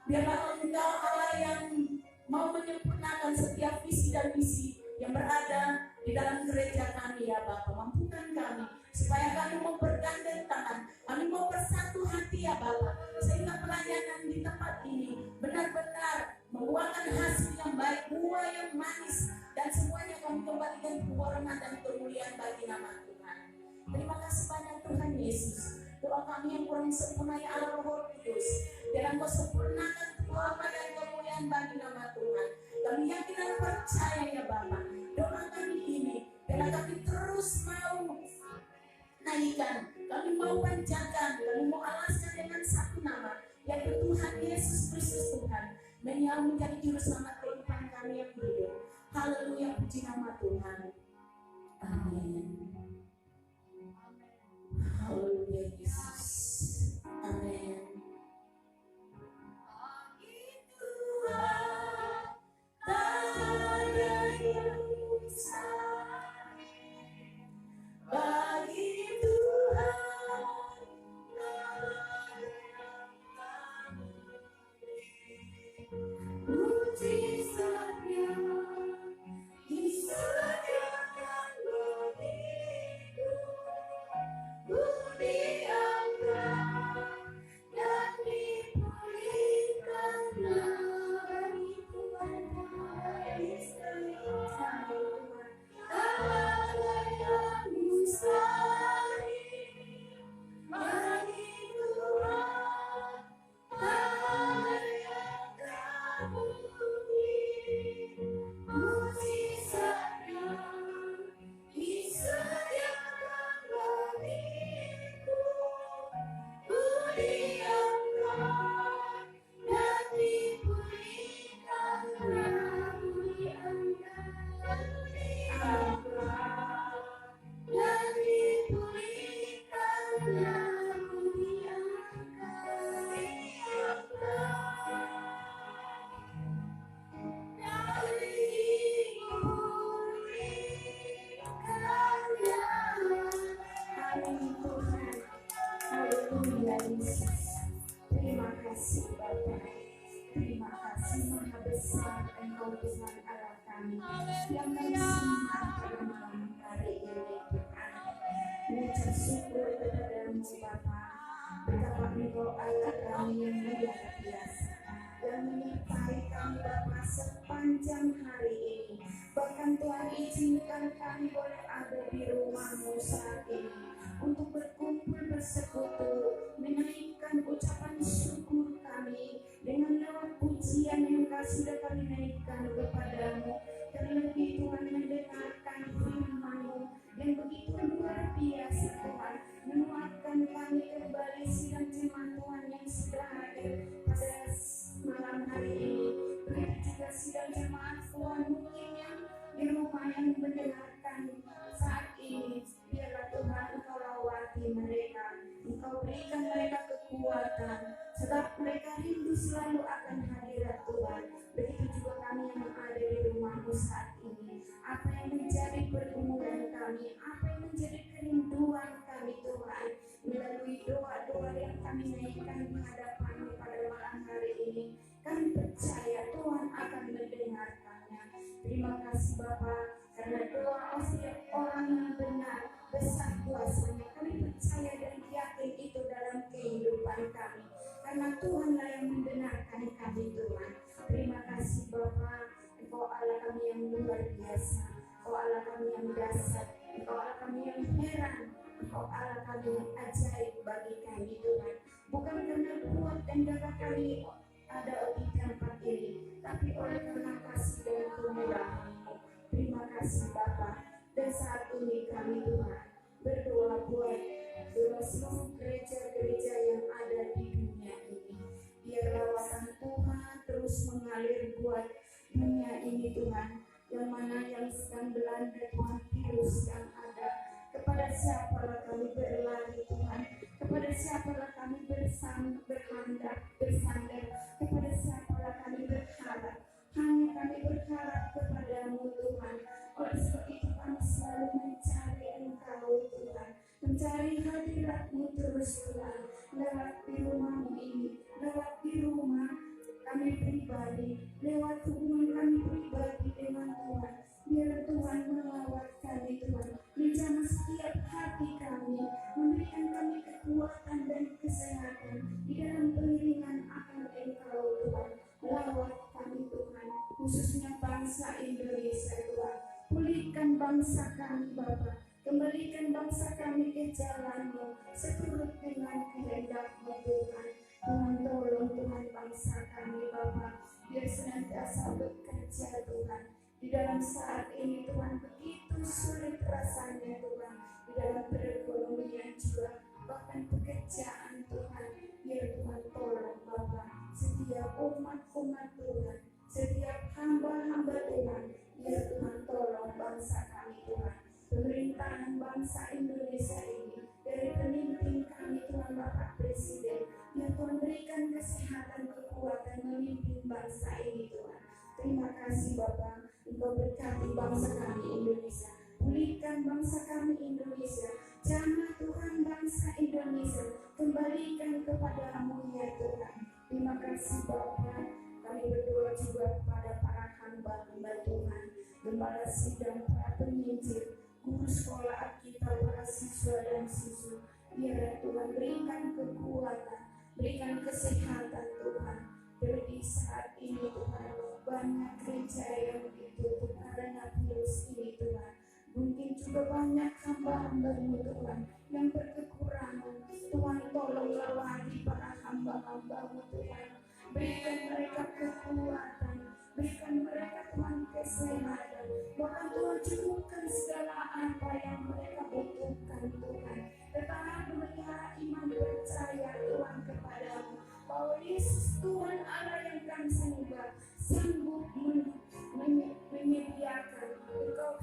Biarlah Engkau Allah yang mau menyempurnakan setiap visi dan misi yang berada di dalam gereja kami ya Bapa. Mampukan kami supaya kami mau bergandeng tangan, kami mau bersatu hati ya Bapa, sehingga pelayanan di tempat ini benar-benar membuahkan hasil yang baik, buah yang manis, dan semuanya kami kembalikan kehormatan dan kemuliaan bagi nama Tuhan. Terima kasih banyak Tuhan Yesus. Doa kami yang kurang sempurna ya Allah Roh Kudus, biar Engkau sempurnakan kehormatan dan kemuliaan bagi nama Tuhan. Kami yakin dan percaya ya Bapa, doa kami ini biar kami terus mau naikkan, kami mau panjatkan, kami mau alaskan dengan satu nama, yaitu Tuhan Yesus Kristus Tuhan, yang menjadi juru selamat kehidupan kami yang hidup. Haleluya, puji nama Tuhan. Amin. Haleluya Yesus. Amin. Bagi Tuhan mujizatnya disediakan bagiku, ku diangkat dan dipulihkan bagi Tuhan Allah yang mustahil bagi Tuhan Allah yang tak mungkin. Mujizatnya disediakan bagiku, ku diangkat dan dipulihkan dan diangkat dan dipulihkan dan Haleluya Yesus. Terima kasih Bapa. Terima kasih Maha Besar Engkau Tuhan Allah kami yang mensihat pada malam hari ini Tuhan. Mengucap syukur kepadamu Bapa. Betapa Engkau Allah kami yang mulia biasa yang menyertai kami Bapa sepanjang hari ini. Bahkan Tuhan izinkan kami boleh ada di rumah-Mu saat ini untuk berkumpul bersekutu, menaikkan ucapan syukur kami dengan lewat pujian yang sudah kami naikkan kepadamu. Terlebih Tuhan mendengarkan firman-Mu yang begitu luar biasa Tuhan, menguatkan kami kembali sidang jemaat Tuhan yang sudah hadir pada malam hari ini. Begitu juga sidang jemaat Tuhan mungkin yang di rumah yang mendengarkan saat ini. Biarlah Tuhan Engkau lawati mereka, Engkau berikan mereka kekuatan, sebab mereka rindu selalu akan hadirat Tuhan. Begitu juga kami yang ada di rumah-Mu saat ini. Apa yang menjadi pergumulan kami, apa yang menjadi kerinduan kami Tuhan, melalui doa-doa yang kami naikkan di hadapan-Mu pada malam doa setiap orang yang benar besar kuasanya. Kami percaya dan yakin itu dalam kehidupan kami, karena Tuhanlah yang membenarkan kami Tuhan. Terima kasih Bapa, Engkau Allah kami yang luar biasa, Engkau Allah kami yang dahsyat, Engkau Allah kami yang heran, Engkau Allah kami yang ajaib bagi kami Tuhan. Bukan karena kuat dan gagah kami ada di tempat ini, tapi oleh karena kasih dan kemurahan-Mu. Terima kasih Bapa. Dan saat ini kami Tuhan berdoa buat seluruh gereja-gereja yang ada di dunia ini. Biar lawatan Tuhan terus mengalir buat dunia ini Tuhan, yang mana yang sedang belanda Tuhan virus yang ada. Kepada siapalah kami berlari Tuhan, kepada siapalah kami bersandar, kepada siapalah kami berharap. Hanya kami berharap kepadamu Tuhan. Oleh sebab itu kami selalu mencari Engkau Tuhan, mencari hadirat-Mu terus Tuhan, lewat di rumah-Mu ini, lewat di rumah kami pribadi, lewat hubungan kami pribadi dengan Tuhan. Biar Tuhan melawat kami Tuhan, menjamah setiap hati kami, memberikan kami kekuatan dan kesehatan di dalam pengiringan akan Engkau Tuhan. Lawat kami Tuhan, khususnya bangsa Indonesia Tuhan. Pulihkan bangsa kami Bapa, kembalikan bangsa kami ke jalan-Mu seturut dengan kehendak-Mu Tuhan. Tuhan tolong Tuhan bangsa kami Bapa, biar senantiasa bekerja Tuhan. Di dalam saat ini Tuhan begitu sulit rasanya Tuhan, di dalam perekonomian juga, bahkan pekerjaan Tuhan. Biar Tuhan tolong Bapa setiap umat-umat Tuhan, setiap hamba-hamba Tuhan. Biar Tuhan tolong bangsa kami Tuhan, pemerintahan bangsa Indonesia ini, dari pemimpin kami Tuhan Bapak Presiden. Biar Tuhan berikan kesehatan, kekuatan memimpin bangsa ini Tuhan. Terima kasih Bapak, Engkau berkati bangsa kami Indonesia, pulihkan bangsa kami Indonesia, jamah Tuhan bangsa Indonesia, kembalikan kepada-Mu ya Tuhan. Terima kasih Bapak. Kami berdoa juga kepada para hamba-hamba Tuhan, gembala sidang, para penginjil, guru sekolah kita, para siswa dan siswi. Biar Tuhan berikan kekuatan, berikan kesehatan Tuhan. Jadi saat ini Tuhan, banyak gereja yang ditutup karena virus ini Tuhan. Mungkin juga banyak hamba-hamba-Mu Tuhan yang berkekurangan. Tuhan tolong lawati para hamba-hamba-Mu Tuhan. Berikan mereka kekuatan, berikan mereka Tuhan kesehatan. Bahkan Tuhan cukupkan segala apa yang mereka butuhkan Tuhan. Tetap memelihara iman percaya Tuhan kepadamu, bahwa Yesus Tuhan Allah yang kami sembah sanggup menyediakan. Engkau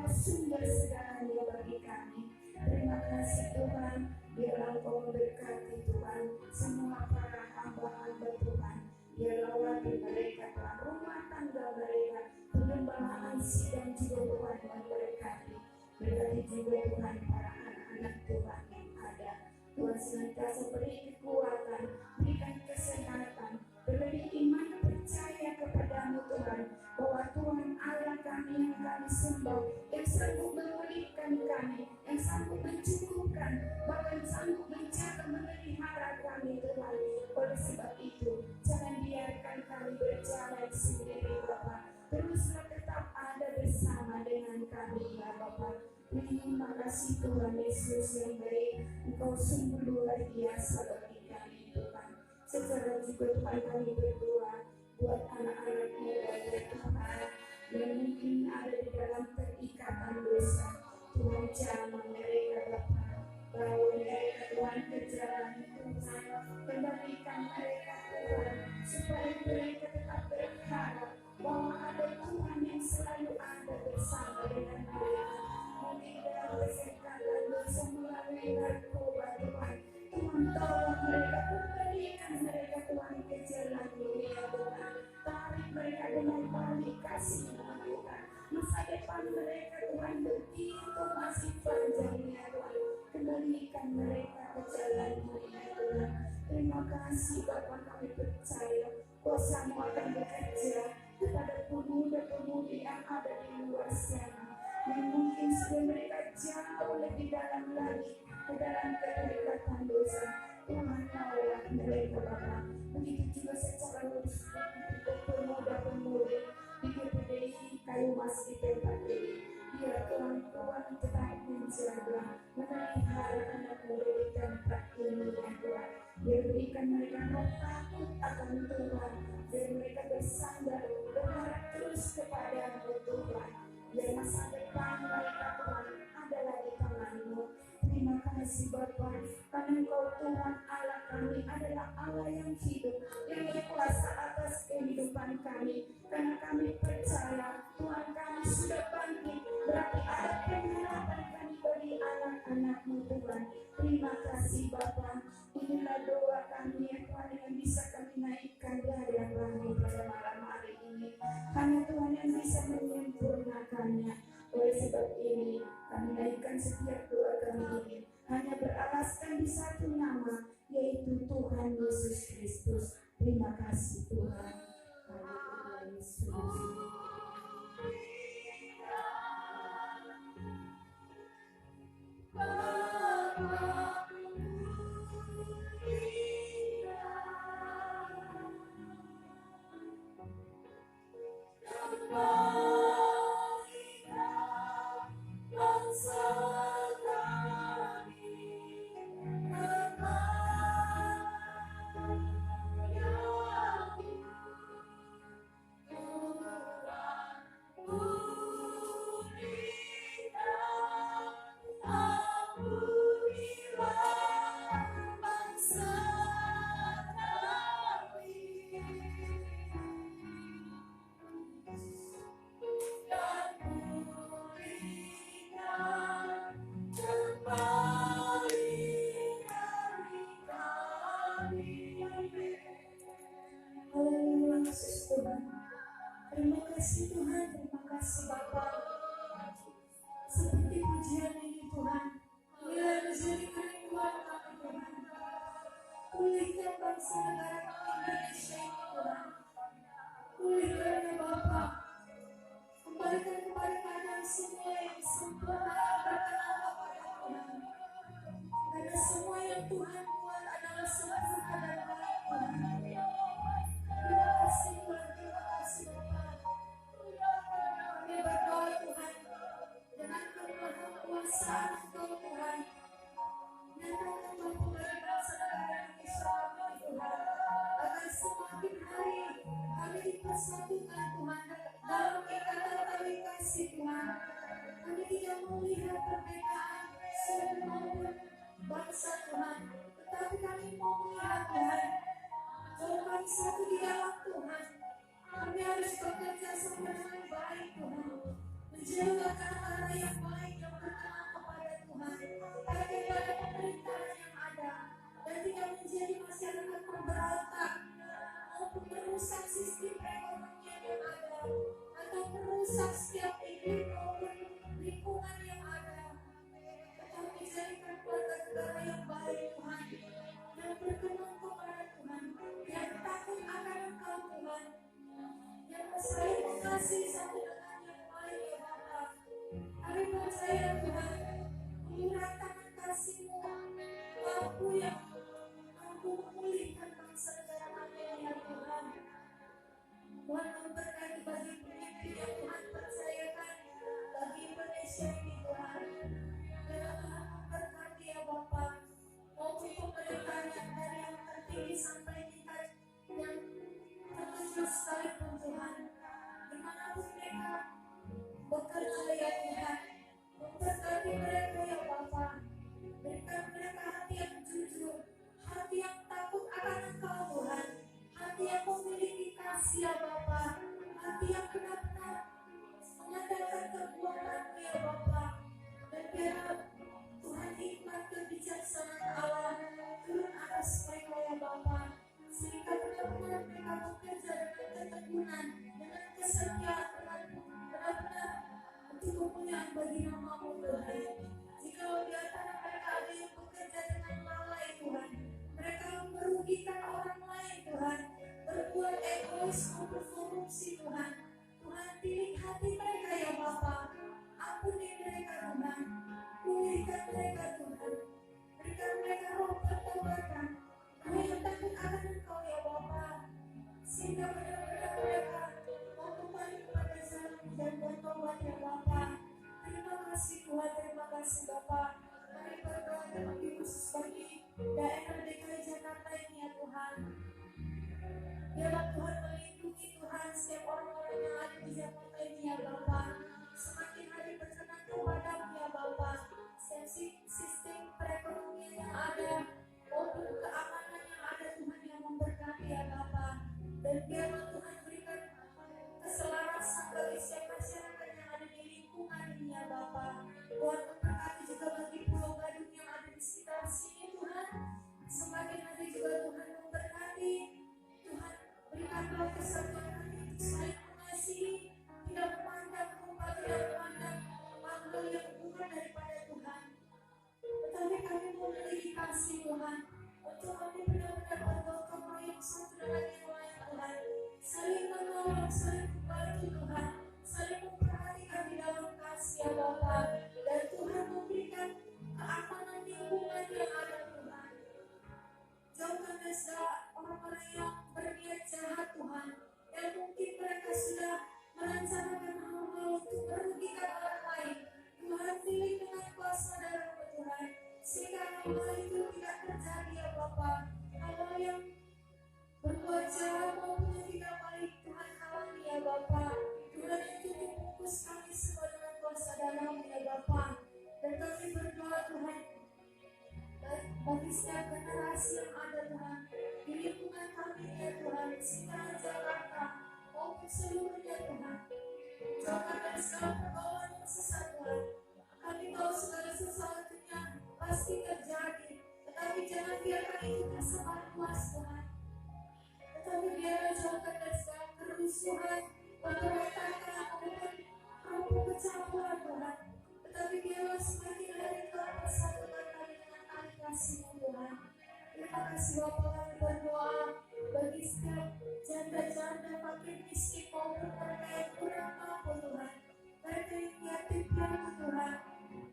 sumber segalanya bagi kami. Terima kasih Tuhan. Biarlah Engkau memberkati Tuhan semua para hamba-hamba Tuhan. Biarlah lawati mereka dalam rumah tangga mereka, pengembalaan sidang juga Tuhan memberkati. Berkati juga Tuhan para anak-anak Tuhan yang ada. Tuhan senantiasa beri kekuatan, berikan kesehatan, beri iman percaya kepadamu Tuhan, bahwa Tuhan Allah kami yang kami sembah, yang sanggup memulihkan kami, yang sanggup mencukupkan, bahkan sanggup menjaga memelihara kami Tuhan. Oleh sebab itu, jangan biarkan kami berjalan sendiri Bapa. Teruslah tetap ada bersama dengan kami ya Bapa. Terima kasih Tuhan Yesus yang baik. Engkau sungguh luar biasa bagi kami Tuhan. Secara juga Tuhan kami berdoa buat anak-anak muda ya Tuhan, yang mungkin ada di dalam perikatan dosa. Tuhan jamah mereka Bapa, bawa mereka Tuhan ke jalan Tuhan, kembalikan mereka Tuhan, supaya mereka tetap berharap bahwa ada Tuhan yang selalu ada bersama dengan mereka. Mungkin dalam kesehatan dosa melalui narkoba Tuhan, Tuhan tolong mereka, kembalikan mereka Tuhan ke jalan dunia Tuhan. Tarik mereka dengan balik kasih Tuhan. Masa depan mereka Tuhan begitu masih panjangnya Tuhan. Kembalikan mereka ke jalan dunia Tuhan. Terima kasih Bapa, kami percaya kuasa-Mu akan bekerja kepada pemuda-pemudi yang ada di luar sana. yang mungkin sudah mereka jauh lebih dalam lagi ke dalam keterikatan dosa. Tuhan taulah mereka Bapa. Begitu juga secara lurus pemuda-pemudi di GPDI Kayu Mas di tempat ini. Biar Tuhan tetap menjaga, memelihara anak muda di tempat ini ya Tuhan. Biar berikan mereka roh takut akan Tuhan. Biar mereka bersandar, berharap terus kepada-Mu Tuhan. Biar masa depan mereka Tuhan adalah di tangan-Mu. Terima kasih Bapa, karena Engkau Tuhan Allah kami adalah Allah yang hidup, yang berkuasa atas kehidupan kami. Karena kami percaya Tuhan kami sudah bangkit, berarti ada pengharapan kami bagi anak-anak-Mu Tuhan. Terima kasih Bapa. Inilah doa kami ya Tuhan yang bisa kami naikkan di hadapan-Mu pada malam hari ini. Hanya Tuhan yang bisa menyempurnakannya. Oleh sebab ini kami naikkan setiap doa kami ini hanya beralaskan di satu nama, yaitu Tuhan Yesus Kristus. Terima kasih Tuhan. Haleluya Yesus. Yesus Tuhan. Terima kasih Tuhan, terima kasih Bapa. Seperti pujian ini Tuhan, biar menjadikan Tuhan kami Tuhan. Pulihkan bangsa negara Indonesia ini Tuhan. Pulihkan ya Bapa. Kembalikan kepada keadaan semua yang sempurna berkenan kepada Tuhan. Karena semua yang Tuhan buat adalah sempurna dan baik Tuhan. Terima kasih Tuhan, terima kasih Bapa. Kami berdoa Tuhan dengan kekuasaan Engkau Tuhan. Nyatakan Bapa bagi bangsa negara Indonesia kami Tuhan, agar semakin hari kami dipersatukan Tuhan dalam ikatan tali kasih Tuhan. Kami tidak melihat perbedaan suku maupun bangsa Tuhan, tetapi kami mau melihat Tuhan kalau kami satu di dalam Tuhan. Kami harus bekerja sama dengan baik Tuhan, menjaga kata-kata yang baik yang berkenan kepada Tuhan, daripada pemerintahan yang ada, dan tidak menjadi masyarakat pemberontak maupun merusak sistem perekonomian yang ada, atau merusak setiap iklim maupun lingkungan yang ada. Tetapi jadikan keluarga negara yang baik Tuhan, yang berkenan kepada Tuhan, yang takut akan Engkau Tuhan, yang saling mengasihi satu dengan yang lain ya Bapa. Kami percaya Tuhan, uluran tangan kasih-Mu mampu yang mampu memulihkan bangsa negara kami ya Tuhan. Tuhan memberkati bagi pemimpin yang Tuhan percayakan bagi Indonesia ini Tuhan. Biarlah Tuhan memberkati ya Bapa, maupun pemerintahan yang dari yang tertinggi sampai tingkat yang terkecil sekalipun Tuhan. Dimanapun mereka bekerja ya Tuhan, memberkati mereka ya Bapa. Berikan mereka hati yang jujur, hati yang takut akan Engkau Tuhan, hati yang memiliki kasih ya Bapa, hati yang benar-benar mengadakan perbuatan-Mu ya Bapa. Dan biarlah Tuhan hikmat kebijaksanaan Allah turun atas mereka ya Bapa, sehingga benar-benar mereka bekerja dengan ketekunan, dengan kesetiaan benar-benar untuk kemuliaan bagi nama-Mu Tuhan. Jika di antara mereka ada yang bekerja dengan lalai Tuhan, mereka merugikan orang lain Tuhan, berbuat egois maupun korupsi Tuhan, Tuhan pilih hati mereka ya Bapa. Ampuni sehingga benar-benar mereka mau kembali kepada jalan dan bertobat ya Bapa. Terima kasih Tuhan, terima kasih Bapa. Kami berdoa dan khusus bagi daerah DKI Jakarta ini ya Tuhan. Biarlah Tuhan melindungi Tuhan setiap orang-orang yang ada di Jakarta ini ya Bapa. Semakin hari berkenan kepadamu ya Bapa. Sistem perekonomian yang ada maupun keamanan yang ada Tuhan yang memberkati ya Bapa. Dan biarlah Tuhan berikan keselarasan bagi setiap masyarakat yang ada di lingkungan ini ya Bapa. Tuhan memberkati juga bagi Pulau Gadung yang ada di sekitar sini Tuhan. Semakin hari juga Tuhan memberkati. Tuhan berikanlah kesatuan hati untuk saling mengasihi, tidak memandang rupa, tidak memandang hal yang bukan daripada Tuhan. Tetapi kami memiliki kasih Tuhan untuk kami benar-benar bergotong royong satu dengan yang lain Tuhan. Saling menolong, saling membantu Tuhan, saling memperhatikan di dalam kasih ya Bapa. Dan Tuhan memberikan keamanan lingkungan yang ada Tuhan. Jauhkan dari orang-orang yang berniat jahat Tuhan, yang mungkin mereka sudah merencanakan hal-hal untuk merugikan orang lain. Tuhan pilih dengan kuasa darah Tuhan, sehingga hal-hal itu tidak terjadi ya Bapa. Hal-hal yang berbuat jahat maupun yang tidak baik Tuhan halangi ya Bapa. Tuhan itu membungkus kami semua dengan kuasa darah ya Bapa. Dan kami berdoa Tuhan bagi setiap generasi yang ada Tuhan di lingkungan kami ya Tuhan, di sekitar Jakarta maupun seluruhnya Tuhan. Jauhkan dari segala pergaulan yang sesat Tuhan. Kami tahu segala sesuatunya pasti terjadi, tetapi jangan biarkan itu tersebar luas Tuhan. Tetapi biarlah jauhkan dari segala kerusuhan, pemberontakan maupun kelompok kecampuran Tuhan. Tetapi biarlah semakin hari Tuhan persatukan kami dengan tali kasih-Mu Tuhan. Terima kasih Bapa, kami berdoa bagi setiap janda-janda, fakir miskin maupun mereka yang kurang mampu Tuhan. Mereka yang yatim piatu Tuhan,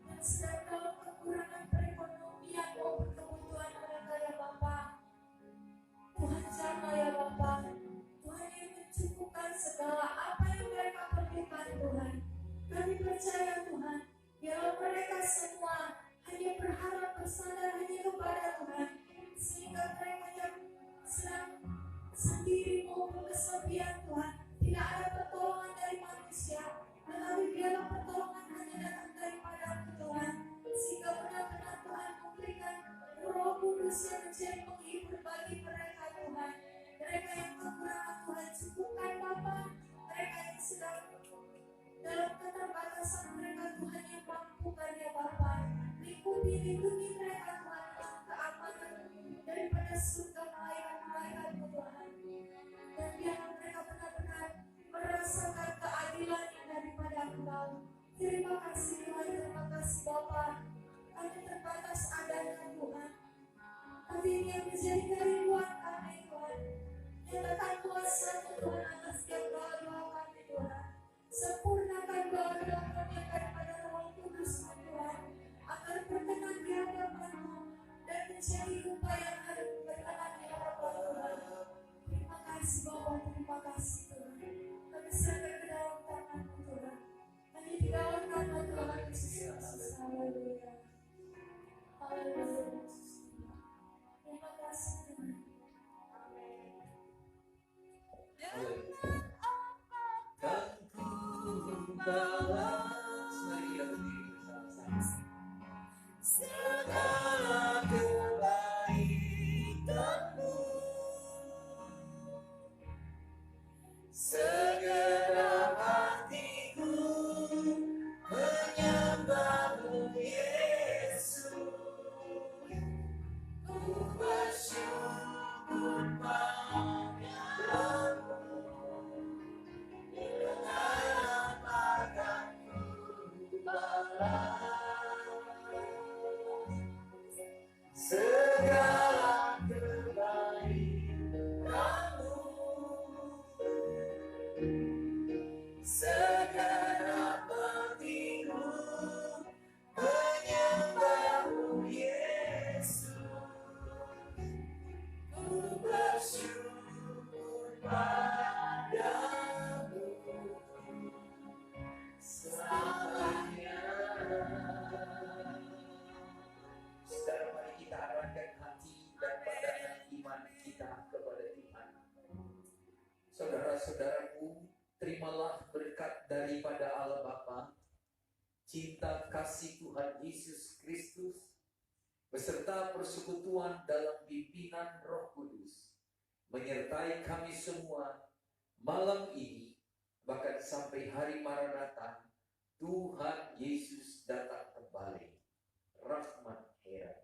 yang sedang dalam kekurangan perekonomian maupun kebutuhan mereka ya Bapa. Tuhan jamah ya Bapa. Tuhan yang mencukupkan segala apa yang mereka perlukan Tuhan. Kami percaya Tuhan, biarlah mereka semua hanya berharap bersandar hanya kepada Tuhan, sehingga mereka yang sedang sendiri maupun kesepian Tuhan, tidak ada pertolongan dari manusia, tetapi biarlah pertolongan hanya datang daripada Tuhan, sehingga benar-benar Tuhan memberikan Roh Kudus yang menjadi penghibur bagi mereka Tuhan. Mereka yang kekurangan Tuhan cukupkan Bapa, mereka yang sedang dalam keterbatasan mereka Tuhan yang mampukan ya Bapa. Lindungi mereka Tuhan dengan keamanan daripada surga malaikat-malaikat Tuhan. Dan biarlah mereka benar-benar merasakan keadilan yang daripada Engkau. Terima kasih Tuhan, terima kasih Bapa. Kami terbatas adanya Tuhan, tapi ini yang menjadi kerinduan kami Tuhan. Nyatakan kuasa Tuhan atas setiap doa-doa kami Tuhan. Sempurnakan doa-doa kami daripada Roh Kudus Tuhan, agar berkenan di hadapan-Mu dan menjadi rupa yang harus berkenan di hadapan Tuhan. Terima kasih Bapa, terima kasih Tuhan. Kami serahkan ke dalam tangan-Mu Tuhan. Hanya di dalam nama Tuhan Yesus Kristus. Haleluya. Haleluya. Terima kasih Tuhan.
Balas, mari kita berdiri bersama-sama. Segala kebaikan-Mu, segenap hatiku menyembah-Mu Yesus. Ku bersyukur padamu dengan apa taat kepada Tuhan. Saudara-saudaraku, terimalah berkat daripada Allah Bapa, cinta kasih Tuhan Yesus Kristus, beserta persekutuan dalam pimpinan Roh Kudus, menyertai kami semua malam ini, bahkan sampai hari Maranatha, Tuhan Yesus datang kembali. Rahmat heran.